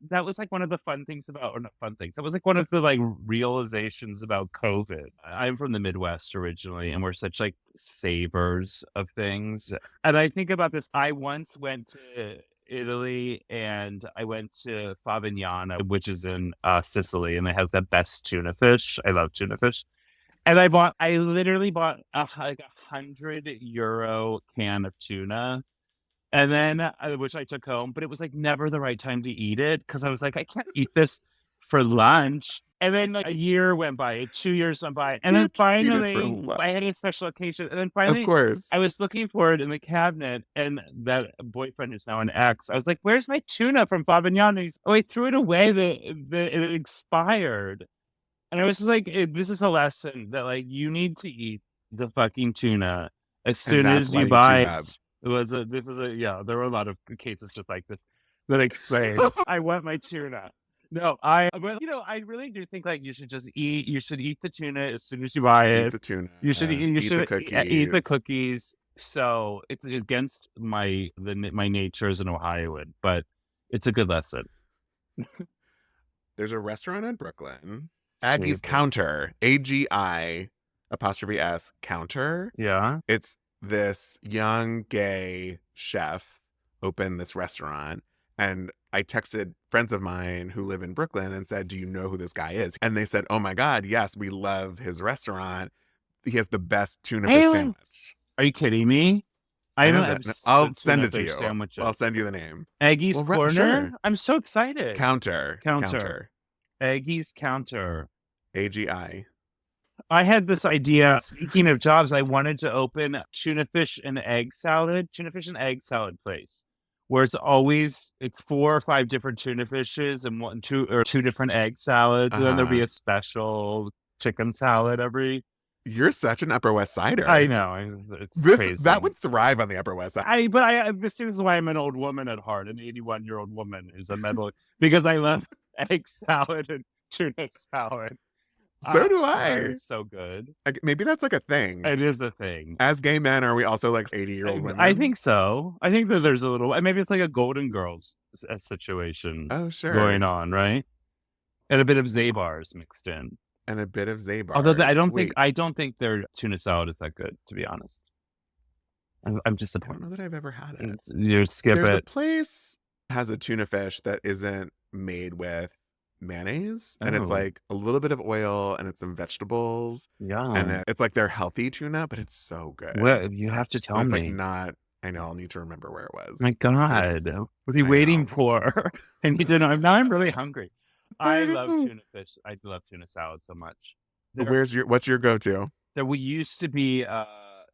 one of the fun things about, or not fun things. That was like one of the like realizations about COVID. I'm from the Midwest originally, and we're such like savers of things. And I think about this. I once went to Italy, and I went to Favignana, which is in Sicily, and they have the best tuna fish. I love tuna fish. And I literally bought like €100 can of tuna. And then, which I took home, but it was like never the right time to eat it because I was like, I can't eat this for lunch. And then like a year went by, 2 years went by, and then finally I had a special occasion. And then finally, of course, I was looking for it in the cabinet, and that boyfriend who's now an ex, I was like, "Where's my tuna from Favignana?" Oh, I threw it away. It expired, and I was just like, "This is a lesson that like you need to eat the fucking tuna as soon as you buy it." There were a lot of cases just like this that explain. I want my tuna. No, I really do think like you should eat the tuna as soon as you buy it. Eat the tuna. You should eat the cookies. So it's against my nature as an Ohioan, but it's a good lesson. There's a restaurant in Brooklyn, Aggie's Counter, AGI ''S Counter. Yeah. It's this young gay chef opened this restaurant, and I texted friends of mine who live in Brooklyn and said, "Do you know who this guy is?" And they said, "Oh my God, yes, we love his restaurant. He has the best tuna fish sandwich." Are you kidding me? I'll send it to you. Sandwiches. I'll send you the name. Aggie's Corner? Sure. I'm so excited. Counter. Aggie's Counter. AGI. I had this idea, speaking of jobs, I wanted to open tuna fish and egg salad place where it's 4 or 5 different tuna fishes and 2 different egg salads. And then there'll be a special chicken salad every. You're such an Upper West Sider. I know. It's crazy. That would thrive on the Upper West Side. This is why I'm an old woman at heart, an 81-year-old woman who's a metal, because I love egg salad and tuna salad. So do I. It's so good. Maybe that's like a thing. It is a thing. As gay men, are we also like 80-year-old women? I think so. I think that there's a little, maybe it's like a Golden Girls situation going on, right? And a bit of Zabars mixed in. And a bit of Zabars. Although I don't think their tuna salad is that good, to be honest. I'm disappointed. I don't know that I've ever had it. There's a place has a tuna fish that isn't made with mayonnaise, and it's like a little bit of oil and it's some vegetables. Yeah. And it's like their healthy tuna, but it's so good. Well, you have to tell me. I know, I'll need to remember where it was. My God. What are you waiting for? I need to know. Now I'm really hungry. I love tuna fish. I love tuna salad so much. What's your go-to? There used to be a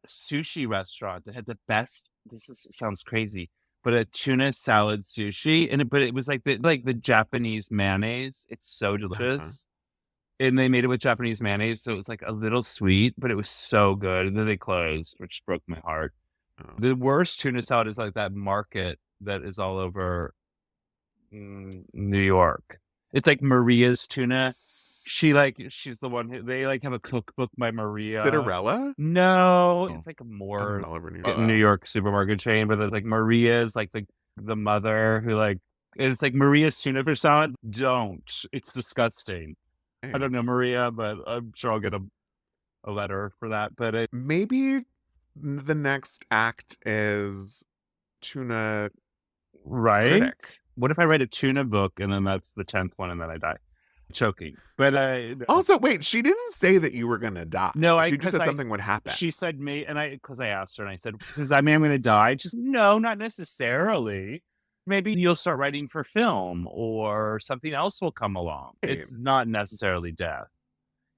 sushi restaurant that had the best. Sounds crazy, but a tuna salad sushi, but it was like the Japanese mayonnaise. It's so delicious, and they made it with Japanese mayonnaise, so it was like a little sweet, but it was so good. And then they closed, which broke my heart. The worst tuna salad is like that market that is all over New York. It's like Maria's tuna. She's the one who they like have a cookbook by Maria. Cinderella? No, it's like a I'm more all over New York supermarket chain, but it's like Maria's like the mother who like it's like Maria's tuna fish salad. Don't. It's disgusting. I don't know Maria, but I'm sure I'll get a letter for that. But maybe the next act is tuna right? What if I write a tuna book and then that's the 10th one and then I die? Choking. But also, wait, she didn't say that you were going to die. No, she just said something would happen. She said me, and because I asked her and I said, does that mean I'm going to die? Just no, not necessarily. Maybe you'll start writing for film or something else will come along. It's not necessarily death.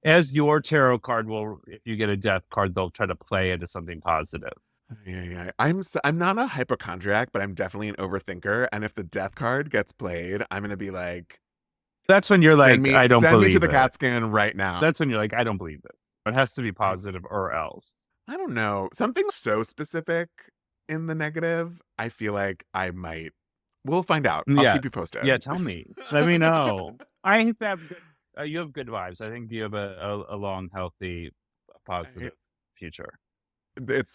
As your tarot card will, if you get a death card, they'll try to play into something positive. Yeah. I'm not a hypochondriac, but I'm definitely an overthinker. And if the death card gets played, I'm going to be like, that's when you're like, I don't believe it. Send me to the CAT scan right now. That's when you're like, I don't believe it. It has to be positive or else. I don't know. Something so specific in the negative, I feel like I might. We'll find out. I'll keep you posted. Yeah, tell me. Let me know. I think that you have good vibes. I think you have a long, healthy, positive future.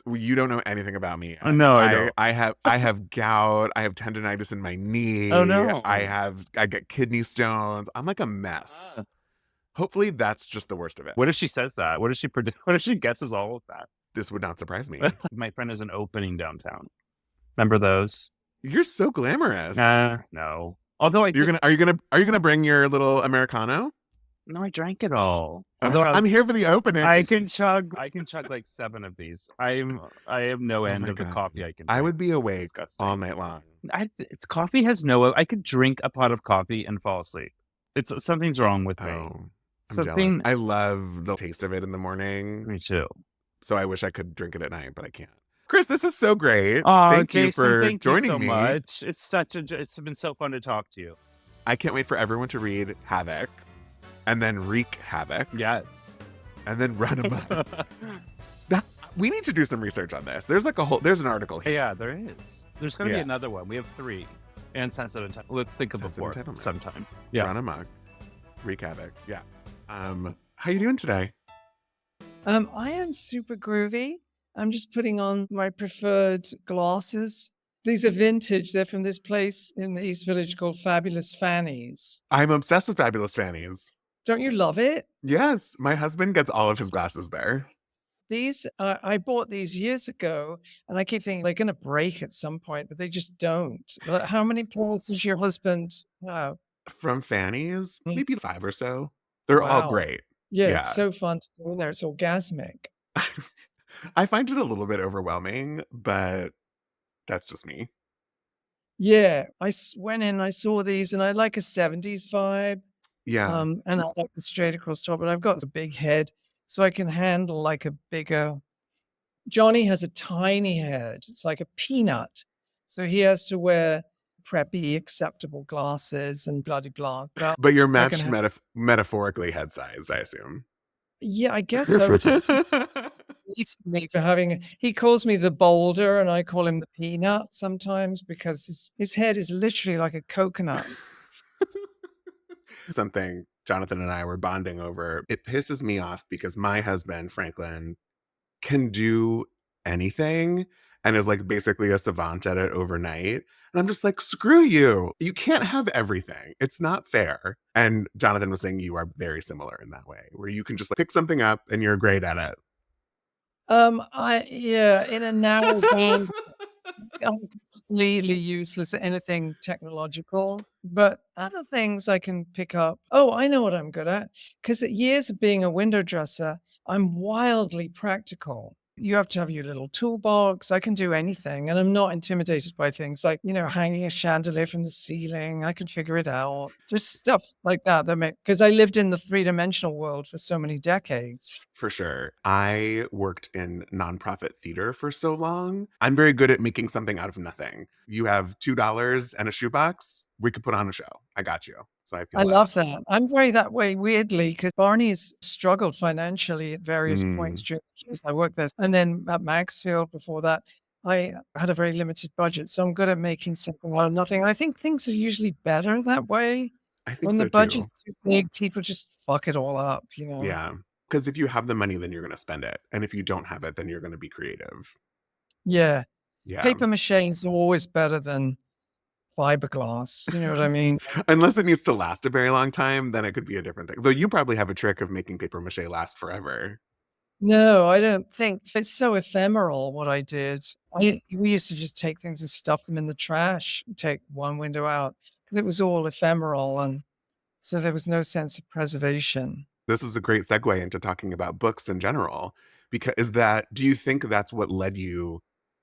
You don't know anything about me. No, I don't. I have gout. I have tendonitis in my knee. Oh no. I get kidney stones. I'm like a mess. Hopefully that's just the worst of it. What if she says that? What if she What if she guesses all of that? This would not surprise me. My friend has an opening downtown. Remember those? You're so glamorous. No. Although are you gonna bring your little Americano? No, I drank it all. I'm here for the opening. I can chug like 7 of these. I have no end of the coffee I can drink. I would be awake all night long. Coffee has no. I could drink a pot of coffee and fall asleep. Something's wrong with me. I'm jealous. I love the taste of it in the morning. Me too. So I wish I could drink it at night, but I can't. Chris, this is so great. Thank you for joining so me. Much. It's been so fun to talk to you. I can't wait for everyone to read Havoc and then wreak havoc. Yes. And then run amok. We need to do some research on this. There's an article here. Yeah, there is. There's going to be another one. We have 3. And sensitive entitlement. Let's think of it more sometime. Yeah. Run amok. Wreak havoc. Yeah. How you doing today? I am super groovy. I'm just putting on my preferred glasses. These are vintage. They're from this place in the East Village called Fabulous Fannies. I'm obsessed with Fabulous Fannies. Don't you love it? Yes. My husband gets all of his glasses there. These, I bought these years ago, and I keep thinking they're going to break at some point, but they just don't. How many pairs does your husband have? From Fannies? Maybe 5 or so. They're all great. Yeah, it's so fun to go in there. It's orgasmic. I find it a little bit overwhelming, but that's just me. Yeah, I went in, I saw these, and I like a 70s vibe. Yeah. And I like the straight across top, but I've got a big head, so I can handle like a bigger. Johnny has a tiny head. It's like a peanut. So he has to wear preppy, acceptable glasses and blah, blah, blah. But you're matched metaphorically head-sized, I assume. Yeah, I guess so. Me for having, he calls me the boulder and I call him the peanut sometimes because his head is literally like a coconut. Something Jonathan and I were bonding over. It pisses me off because my husband, Franklin, can do anything and is like basically a savant at it overnight. And I'm just like, screw you. You can't have everything. It's not fair. And Jonathan was saying you are very similar in that way, where you can just like pick something up and you're great at it. In a narrow band, I'm completely useless at anything technological, but other things I can pick up. Oh, I know what I'm good at. Because at years of being a window dresser, I'm wildly practical. You have to have your little toolbox. I can do anything. And I'm not intimidated by things like, hanging a chandelier from the ceiling. I can figure it out. Just stuff like that. Because I lived in the three-dimensional world for so many decades. For sure. I worked in nonprofit theater for so long. I'm very good at making something out of nothing. You have $2 and a shoebox, we could put on a show. I got you. So I feel I love that. I'm very that way, weirdly, because Barney's struggled financially at various points during the years I worked there. And then at Maxfield before that, I had a very limited budget. So I'm good at making something out of nothing. And I think things are usually better that way. I think When so the too. budget's too big, people just fuck it all up, Yeah. Because if you have the money, then you're going to spend it. And if you don't have it, then you're going to be creative. Yeah. Yeah. Paper mache is always better than fiberglass. You know what I mean? Unless it needs to last a very long time, then it could be a different thing. Though you probably have a trick of making paper mache last forever. No, I don't think it's so ephemeral what I did. We used to just take things and stuff them in the trash, take one window out because it was all ephemeral. And so there was no sense of preservation. This is a great segue into talking about books in general. Because do you think that's what led you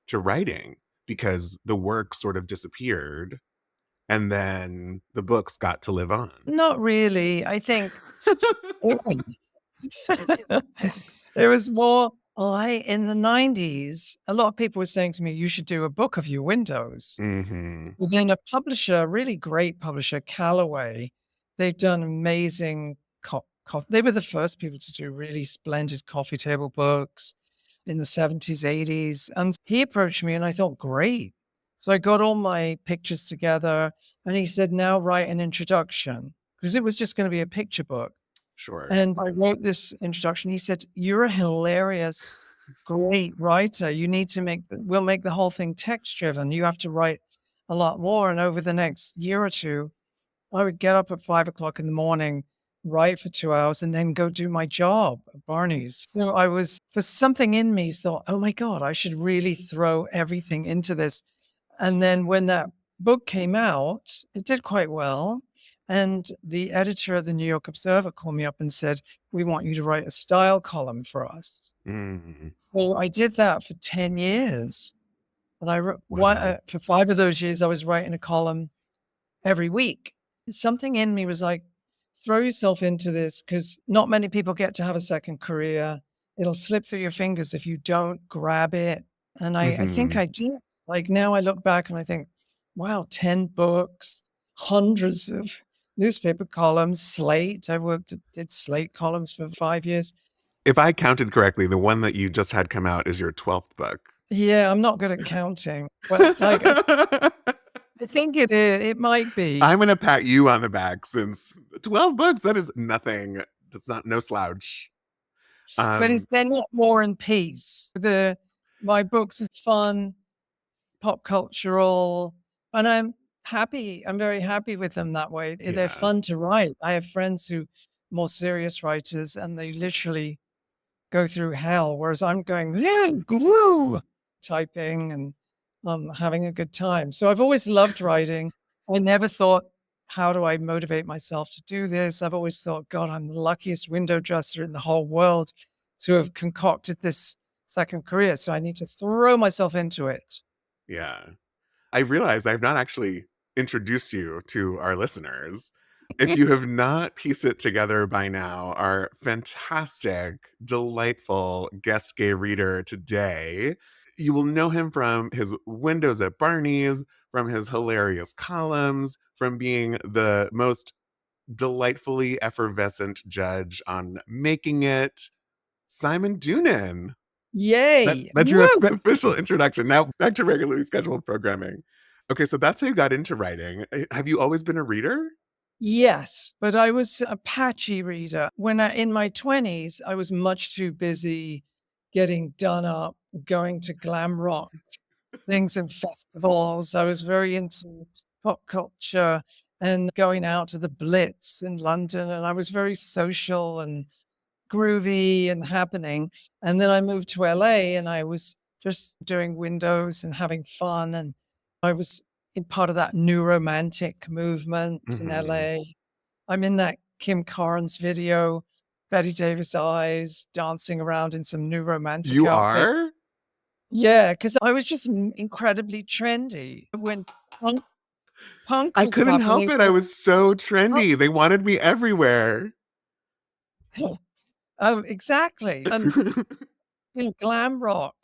to writing? Because the work sort of disappeared and then the books got to live on. Not really. I think there was more. In the 90s, a lot of people were saying to me, you should do a book of your windows. Mm-hmm. But then a publisher, a really great publisher, Callaway, they've done amazing coffee. They were the first people to do really splendid coffee table books in the 70s, 80s. And he approached me and I thought, great. So I got all my pictures together and he said, now write an introduction because it was just going to be a picture book. Sure. And I wrote this introduction. He said, you're a hilarious, great writer. You need to we'll make the whole thing text driven. You have to write a lot more. And over the next year or two, I would get up at 5 o'clock in the morning, write for 2 hours, and then go do my job at Barneys. So for something in me thought, oh my God, I should really throw everything into this. And then when that book came out, it did quite well. And the editor of the New York Observer called me up and said, we want you to write a style column for us. Mm-hmm. So I did that for 10 years. And I wrote for 5 of those years, I was writing a column every week. Something in me was like, throw yourself into this because not many people get to have a second career. It'll slip through your fingers if you don't grab it. And I think I did. Like now I look back and I think, wow, 10 books, hundreds of newspaper columns, Slate. I did Slate columns for 5 years. If I counted correctly, the one that you just had come out is your 12th book. Yeah, I'm not good at counting. But I think it is. It might be. I'm going to pat you on the back since 12 books, that is nothing. That's no slouch. But they're not War and Peace. My books are fun, pop cultural, and I'm happy. I'm very happy with them that way. Yeah. They're fun to write. I have friends who more serious writers, and they literally go through hell, whereas I'm going, typing and having a good time. So I've always loved writing. I never thought, how do I motivate myself to do this? I've always thought, God, I'm the luckiest window dresser in the whole world to have concocted this second career. So I need to throw myself into it. Yeah. I realize I've not actually introduced you to our listeners. If you have not pieced it together by now, our fantastic, delightful guest gay reader today, you will know him from his windows at Barneys, from his hilarious columns, from being the most delightfully effervescent judge on Making It, Simon Doonan. Yay! That's your official introduction. Now back to regularly scheduled programming. Okay, so that's how you got into writing. Have you always been a reader? Yes, but I was a patchy reader. In my 20s, I was much too busy getting done up, going to glam rock things and festivals. I was very into pop culture and going out to the Blitz in London. And I was very social and groovy and happening. And then I moved to LA and I was just doing windows and having fun. And I was in part of that new romantic movement in LA. I'm in that Kim Carnes video Betty Davis eyes, dancing around in some new romantic You outfit. are? Yeah, because I was just incredibly trendy. When punk I was couldn't help happening, it. I was so trendy. They wanted me everywhere. exactly. Glam rock,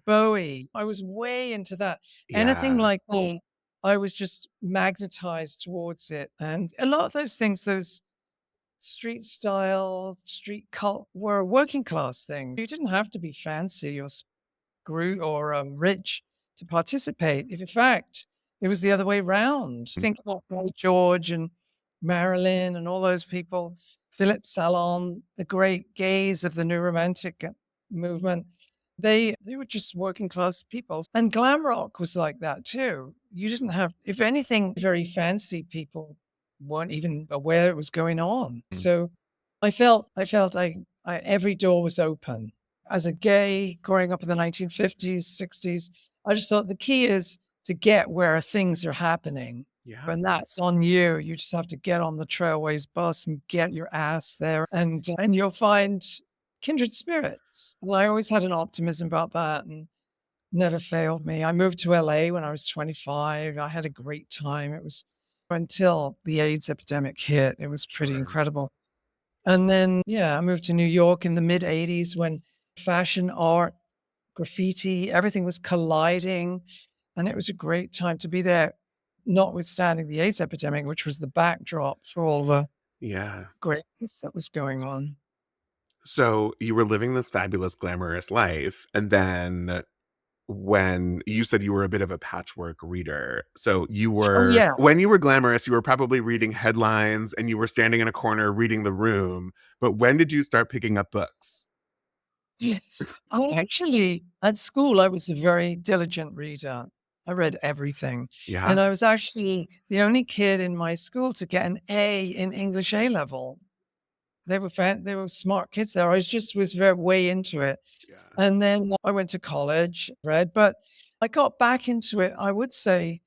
Bowie. I was way into that. Anything Yeah. like that, I was just magnetized towards it. And a lot of those things, those street style, street cult, were working class things. You didn't have to be fancy or rich to participate. If in fact it was the other way around. Think about Boy George and Marilyn and all those people, Philip Salon, the great gays of the new romantic movement. They were just working class people. And glam rock was like that too. You didn't have, if anything, very fancy people weren't even aware it was going on. So I felt every door was open. As a gay growing up in the 1950s, 60s, I just thought the key is to get where things are happening. Yeah. And that's on you. You just have to get on the Trailways bus and get your ass there, and you'll find kindred spirits. And I always had an optimism about that and never failed me. I moved to LA when I was 25. I had a great time. It was until the AIDS epidemic hit. It was pretty Sure. incredible. And then, I moved to New York in the mid 80s when fashion, art, graffiti, everything was colliding. And it was a great time to be there, notwithstanding the AIDS epidemic, which was the backdrop for all the Yeah. greatness that was going on. So you were living this fabulous, glamorous life. And then when you said you were a bit of a patchwork reader. So you Oh, were, yeah. when you were glamorous, you were probably reading headlines and you were standing in a corner reading the room. But when did you start picking up books? Yes. I actually, at school, I was a very diligent reader. I read everything. Yeah. And I was actually the only kid in my school to get an A in English A level. They were smart kids there. I was very way into it. Yeah. And then I went to college, but I got back into it. I would say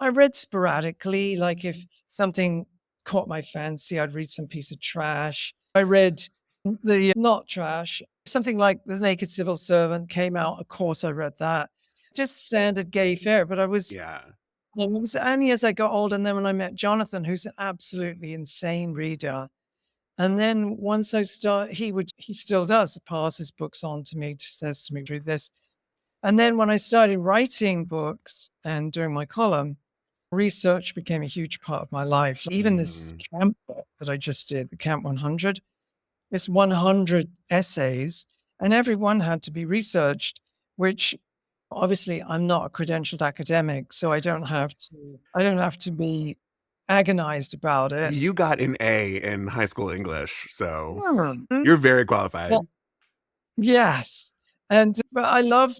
I read sporadically, like if something caught my fancy, I'd read some piece of trash. I read the not trash, something like The Naked Civil Servant came out. Of course, I read that. Just standard gay fare. But it was only as I got older, and then when I met Jonathan, who's an absolutely insane reader. And then once I he still does pass his books on to me, says to me, read this. And then when I started writing books and doing my column, research became a huge part of my life. Even this camp book that I just did, the Camp 100, it's 100 essays, and every one had to be researched, which obviously I'm not a credentialed academic, so I don't have to be agonized about it. You got an A in high school English, so Mhm. you're very qualified. Well, yes. But I love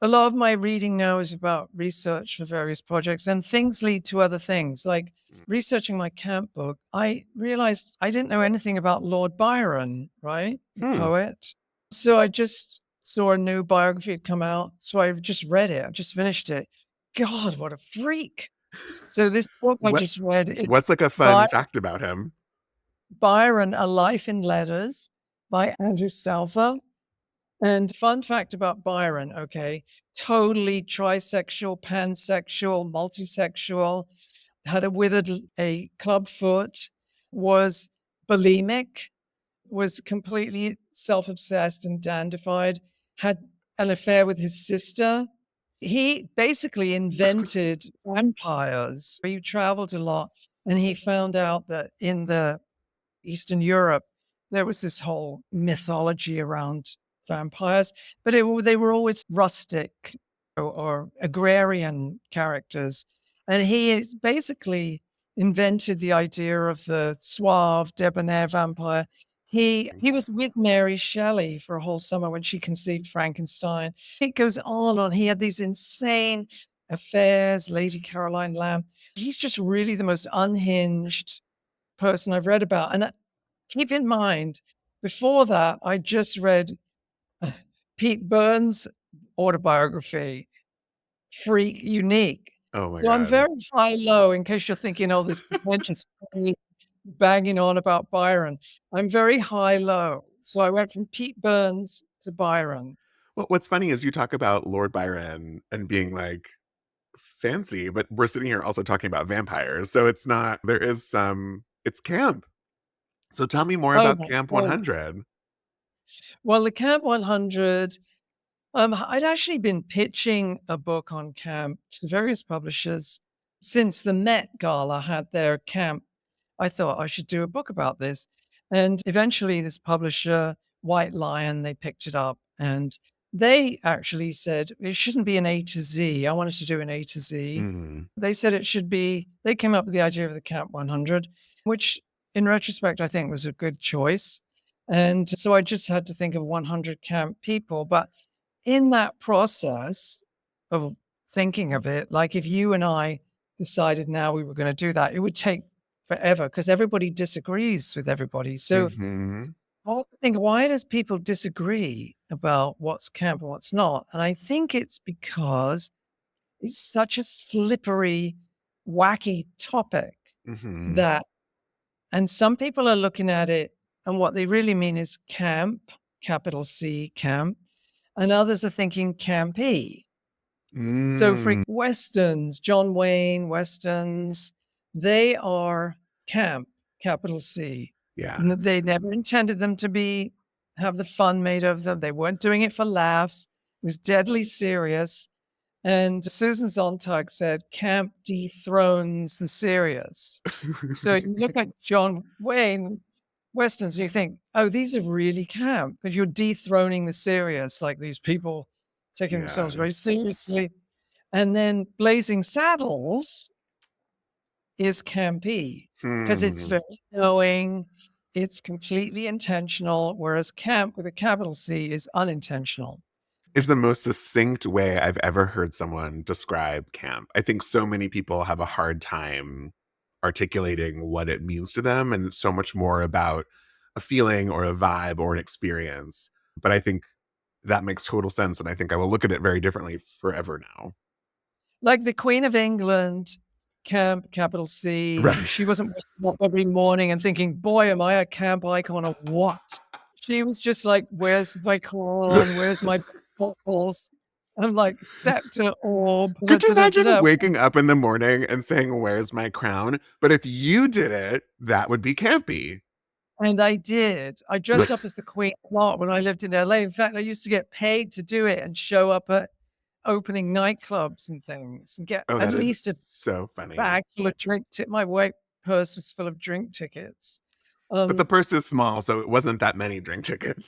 a lot of my reading now is about research for various projects, and things lead to other things. Like researching my camp book, I realized I didn't know anything about Lord Byron, right? The poet. So I just saw a new biography had come out. So I just read it. I just finished it. God, what a freak. So this book I just read, What's like a fun fact about him? Byron, A Life in Letters by Andrew Salva. And fun fact about Byron, okay, totally trisexual, pansexual, multisexual, had a club foot, was bulimic, was completely self-obsessed and dandified, had an affair with his sister. He basically invented vampires. He traveled a lot, and he found out that in the Eastern Europe, there was this whole mythology around vampires, but they were always rustic or agrarian characters. And he basically invented the idea of the suave, debonair vampire. He was with Mary Shelley for a whole summer when she conceived Frankenstein. It goes on. He had these insane affairs, Lady Caroline Lamb. He's just really the most unhinged person I've read about. And keep in mind, before that, I just read Pete Burns' autobiography, Freak Unique. Oh my So I'm God. very high-low in case you're thinking, oh, this pretentious freak, banging on about Byron. I'm very high-low. So I went from Pete Burns to Byron. Well, what's funny is you talk about Lord Byron and being like fancy, but we're sitting here also talking about vampires. So it's not, there is some, it's camp. So tell me more Oh about my Camp God. 100. Well, the Camp 100, I'd actually been pitching a book on camp to various publishers since the Met Gala had their camp. I thought I should do a book about this. And eventually, this publisher, White Lion, they picked it up and they actually said it shouldn't be an A to Z. I wanted to do an A to Z. Mm. They said it should be, they came up with the idea of the Camp 100, which in retrospect, I think was a good choice. And so I just had to think of 100 camp people. But in that process of thinking of it, like if you and I decided now we were going to do that, it would take forever because everybody disagrees with everybody. So Mhm. I think, why does people disagree about what's camp and what's not? And I think it's because it's such a slippery, wacky topic Mhm. that, and some people are looking at it and what they really mean is camp, capital C, camp, and others are thinking campy. So for Mm. Westerns, John Wayne Westerns, they are camp, capital C. Yeah. They never intended them to be, have the fun made of them. They weren't doing it for laughs. It was deadly serious. And Susan Sontag said, camp dethrones the serious. So you look at John Wayne Westerns and you think, oh, these are really camp because you're dethroning the serious, like these people taking themselves Yeah. very seriously. And then Blazing Saddles is campy because it's Hmm. very knowing, it's completely intentional, whereas camp with a capital C is unintentional. Is the most succinct way I've ever heard someone describe camp. I think so many people have a hard time articulating what it means to them, and it's so much more about a feeling or a vibe or an experience. But I think that makes total sense, and I think I will look at it very differently forever now. Like the Queen of England, camp, capital C, Right. she wasn't waking up every morning and thinking, boy, am I a camp icon or what? She was just like, where's my crown? Where's my bottles? I'm like, scepter, orb, da, Could you da, da, da, imagine da. waking up in the morning and saying, "Where's my crown?" But if you did it, that would be campy. And I did. I dressed up as the Queen a lot when I lived in LA. In fact, I used to get paid to do it and show up at opening nightclubs and things and get Oh, at that is least a so funny. bag full of my white purse was full of drink tickets. But the purse is small, so it wasn't that many drink tickets.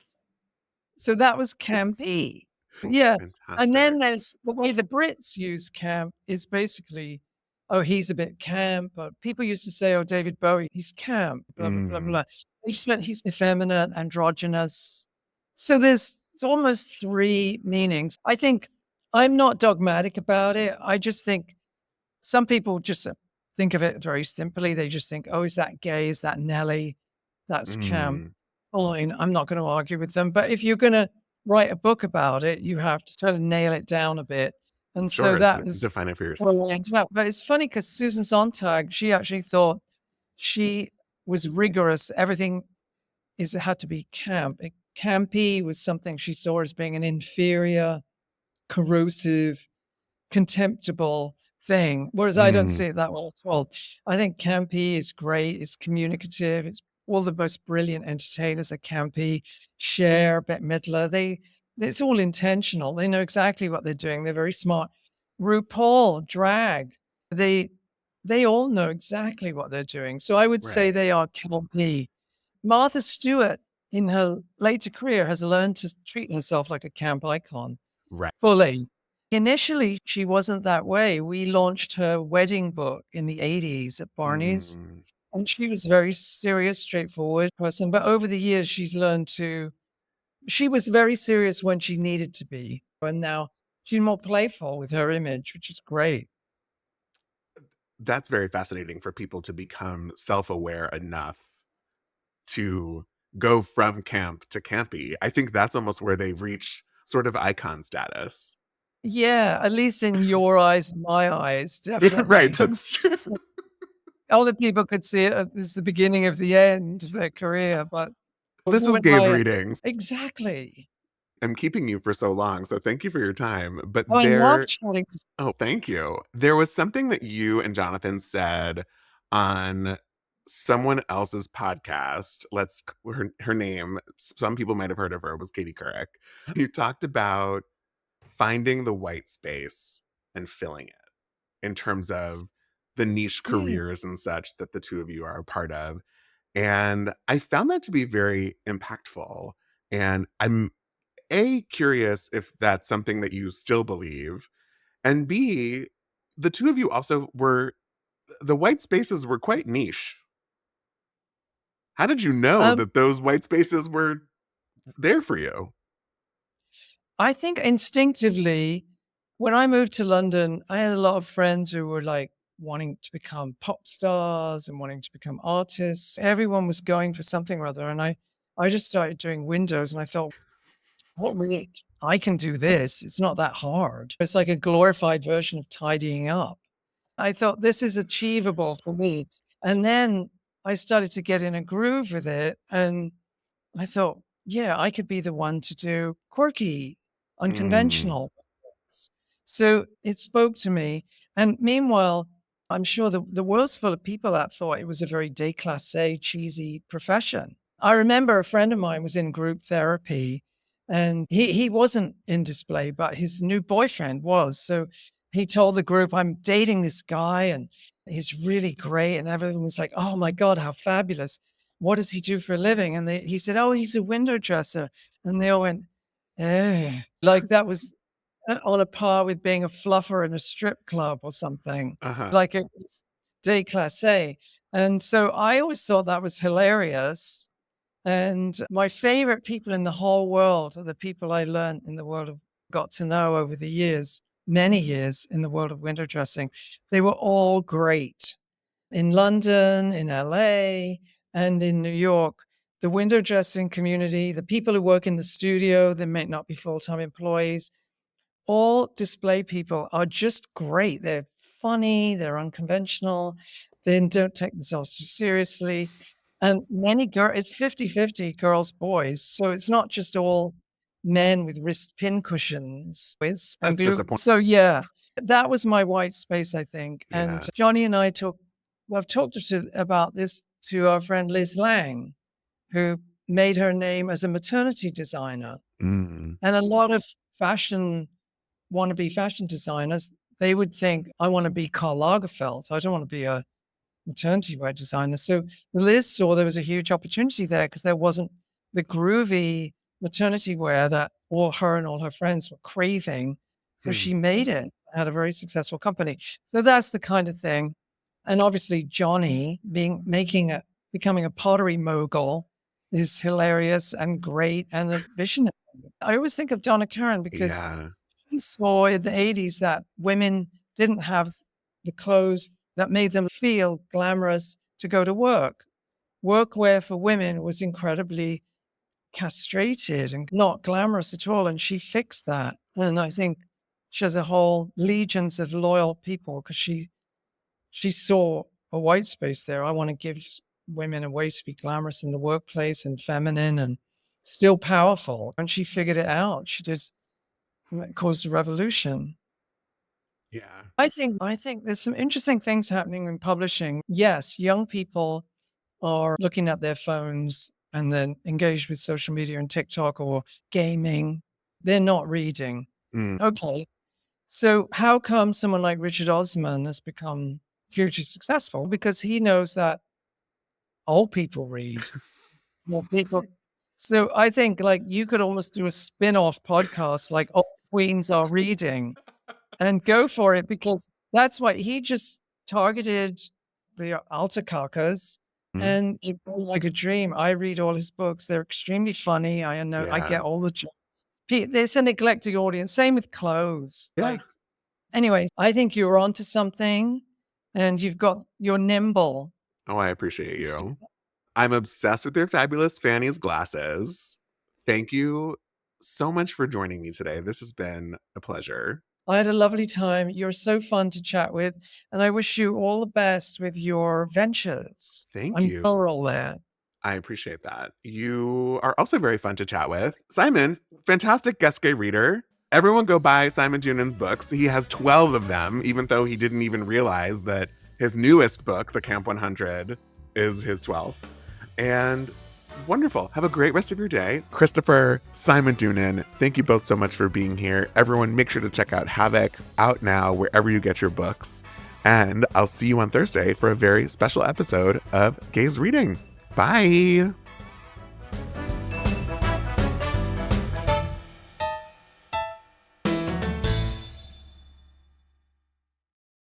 So that was campy. Yeah. And Fantastic. then there's the way the Brits use camp is basically, oh, he's a bit camp. But people used to say, oh, David Bowie, he's camp, blah, blah, blah, Mm. blah. They just meant he's effeminate, androgynous. So there's almost three meanings. I think I'm not dogmatic about it. I just think some people just think of it very simply. They just think, oh, is that gay? Is that Nelly? That's camp. Mm. Fine. I'm not going to argue with them. But if you're going to write a book about it, you have to sort of nail it down a bit. And so Sure, that so was define it for yourself. where I ended up. But it's funny because Susan Sontag, she actually thought she was rigorous. Everything had to be camp. Campy was something she saw as being an inferior, corrosive, contemptible thing, whereas I don't Mm. see it that way at all. I think campy is great. It's communicative. It's all the most brilliant entertainers are campy. Cher, Bette Midler, it's all intentional. They know exactly what they're doing. They're very smart. RuPaul, drag, they all know exactly what they're doing. So I would say Right. they are campy. Martha Stewart, in her later career, has learned to treat herself like a camp icon Right. fully. Initially, she wasn't that way. We launched her wedding book in the 80s at Barneys, Mm. and she was a very serious, straightforward person. But over the years, she was very serious when she needed to be. And now she's more playful with her image, which is great. That's very fascinating for people to become self-aware enough to go from camp to campy. I think that's almost where they reach sort of icon status. Yeah, at least in your eyes, my eyes, Right, definitely. that's true. Other people could see it as the beginning of the end of their career, but This you is and Gaze I, Readings. exactly. I'm keeping you for so long, so thank you for your time. But Oh, I love chatting. oh, thank you. There was something that you and Jonathan said on someone else's podcast. Her name, some people might have heard of her, was Katie Couric. You talked about finding the white space and filling it in terms of the niche Yeah. careers and such that the two of you are a part of. And I found that to be very impactful. And I'm curious if that's something that you still believe. And B, the two of you also the white spaces were quite niche. How did you know Um, that those white spaces were there for you? I think instinctively, when I moved to London, I had a lot of friends who were like wanting to become pop stars and wanting to become artists. Everyone was going for something or other. And I just started doing windows and I thought, what really, I can do this. It's not that hard. It's like a glorified version of tidying up. I thought this is achievable for me. And then I started to get in a groove with it. And I thought, yeah, I could be the one to do quirky, Mm, unconventional. So it spoke to me. And meanwhile, I'm sure the world's full of people that thought it was a very déclassé, cheesy profession. I remember a friend of mine was in group therapy and he wasn't in display, but his new boyfriend was. So he told the group, I'm dating this guy and he's really great. And everyone was like, oh my God, how fabulous. What does he do for a living? And he said, oh, he's a window dresser. And they all went, eh. Like that was on a par with being a fluffer in a strip club or something. uh-huh. Like it was déclassé. And so I always thought that was hilarious. And my favorite people in the whole world are the people I learned in the world of, got to know over the years, many years in the world of window dressing. They were all great in London, in LA, and in New York. The window dressing community, the people who work in the studio, they may not be full-time employees, all display people are just great. They're funny, they're unconventional, they don't take themselves too seriously. And many girls, it's 50-50 girls, boys. So it's not just all men with wrist pin cushions and That's glue. disappointing. So yeah, that was my white space, I think. Yeah. And Johnny and I I've talked about this to our friend Liz Lang, who made her name as a maternity designer. Mm, And a lot of wannabe fashion designers, they would think, I want to be Karl Lagerfeld. I don't want to be a maternity wear designer. So Liz saw there was a huge opportunity there because there wasn't the groovy maternity wear that all her and all her friends were craving. So hmm. she made it, had a very successful company. So that's the kind of thing. And obviously Johnny becoming a pottery mogul is hilarious and great and a visionary. I always think of Donna Karan because Yeah. he saw in the 80s that women didn't have the clothes that made them feel glamorous to go to work. Workwear for women was incredibly castrated and not glamorous at all. And she fixed that. And I think she has a whole legions of loyal people because she saw a white space there. I want to give women a way to be glamorous in the workplace and feminine and still powerful. And she figured it out. It caused a revolution. Yeah. I think there's some interesting things happening in publishing. Yes, young people are looking at their phones and then engaged with social media and TikTok or gaming. They're not reading. Mm. Okay. So how come someone like Richard Osman has become hugely successful? Because he knows that old people read, more people. So I think like you could almost do a spin-off podcast like Old Queens Are Reading and go for it because that's what he just targeted the alta carcas Mm. and it was like a dream. I read all his books. They're extremely funny. I know I Yeah. get all the jokes. There's an eclectic audience. Same with clothes. Yeah. Like, anyways, I think you're onto something and you're nimble. Oh, I appreciate you. I'm obsessed with your fabulous Fanny's glasses. Thank you so much for joining me today. This has been a pleasure. I had a lovely time. You're so fun to chat with. And I wish you all the best with your ventures. Thank I'm you. plural there. I appreciate that. You are also very fun to chat with. Simon, fantastic guest gay reader. Everyone go buy Simon Doonan's books. He has 12 of them, even though he didn't even realize that his newest book, The Camp 100, is his 12th. And wonderful. Have a great rest of your day. Christopher, Simon Doonan, thank you both so much for being here. Everyone, make sure to check out Havoc, out now wherever you get your books. And I'll see you on Thursday for a very special episode of Gays Reading. Bye.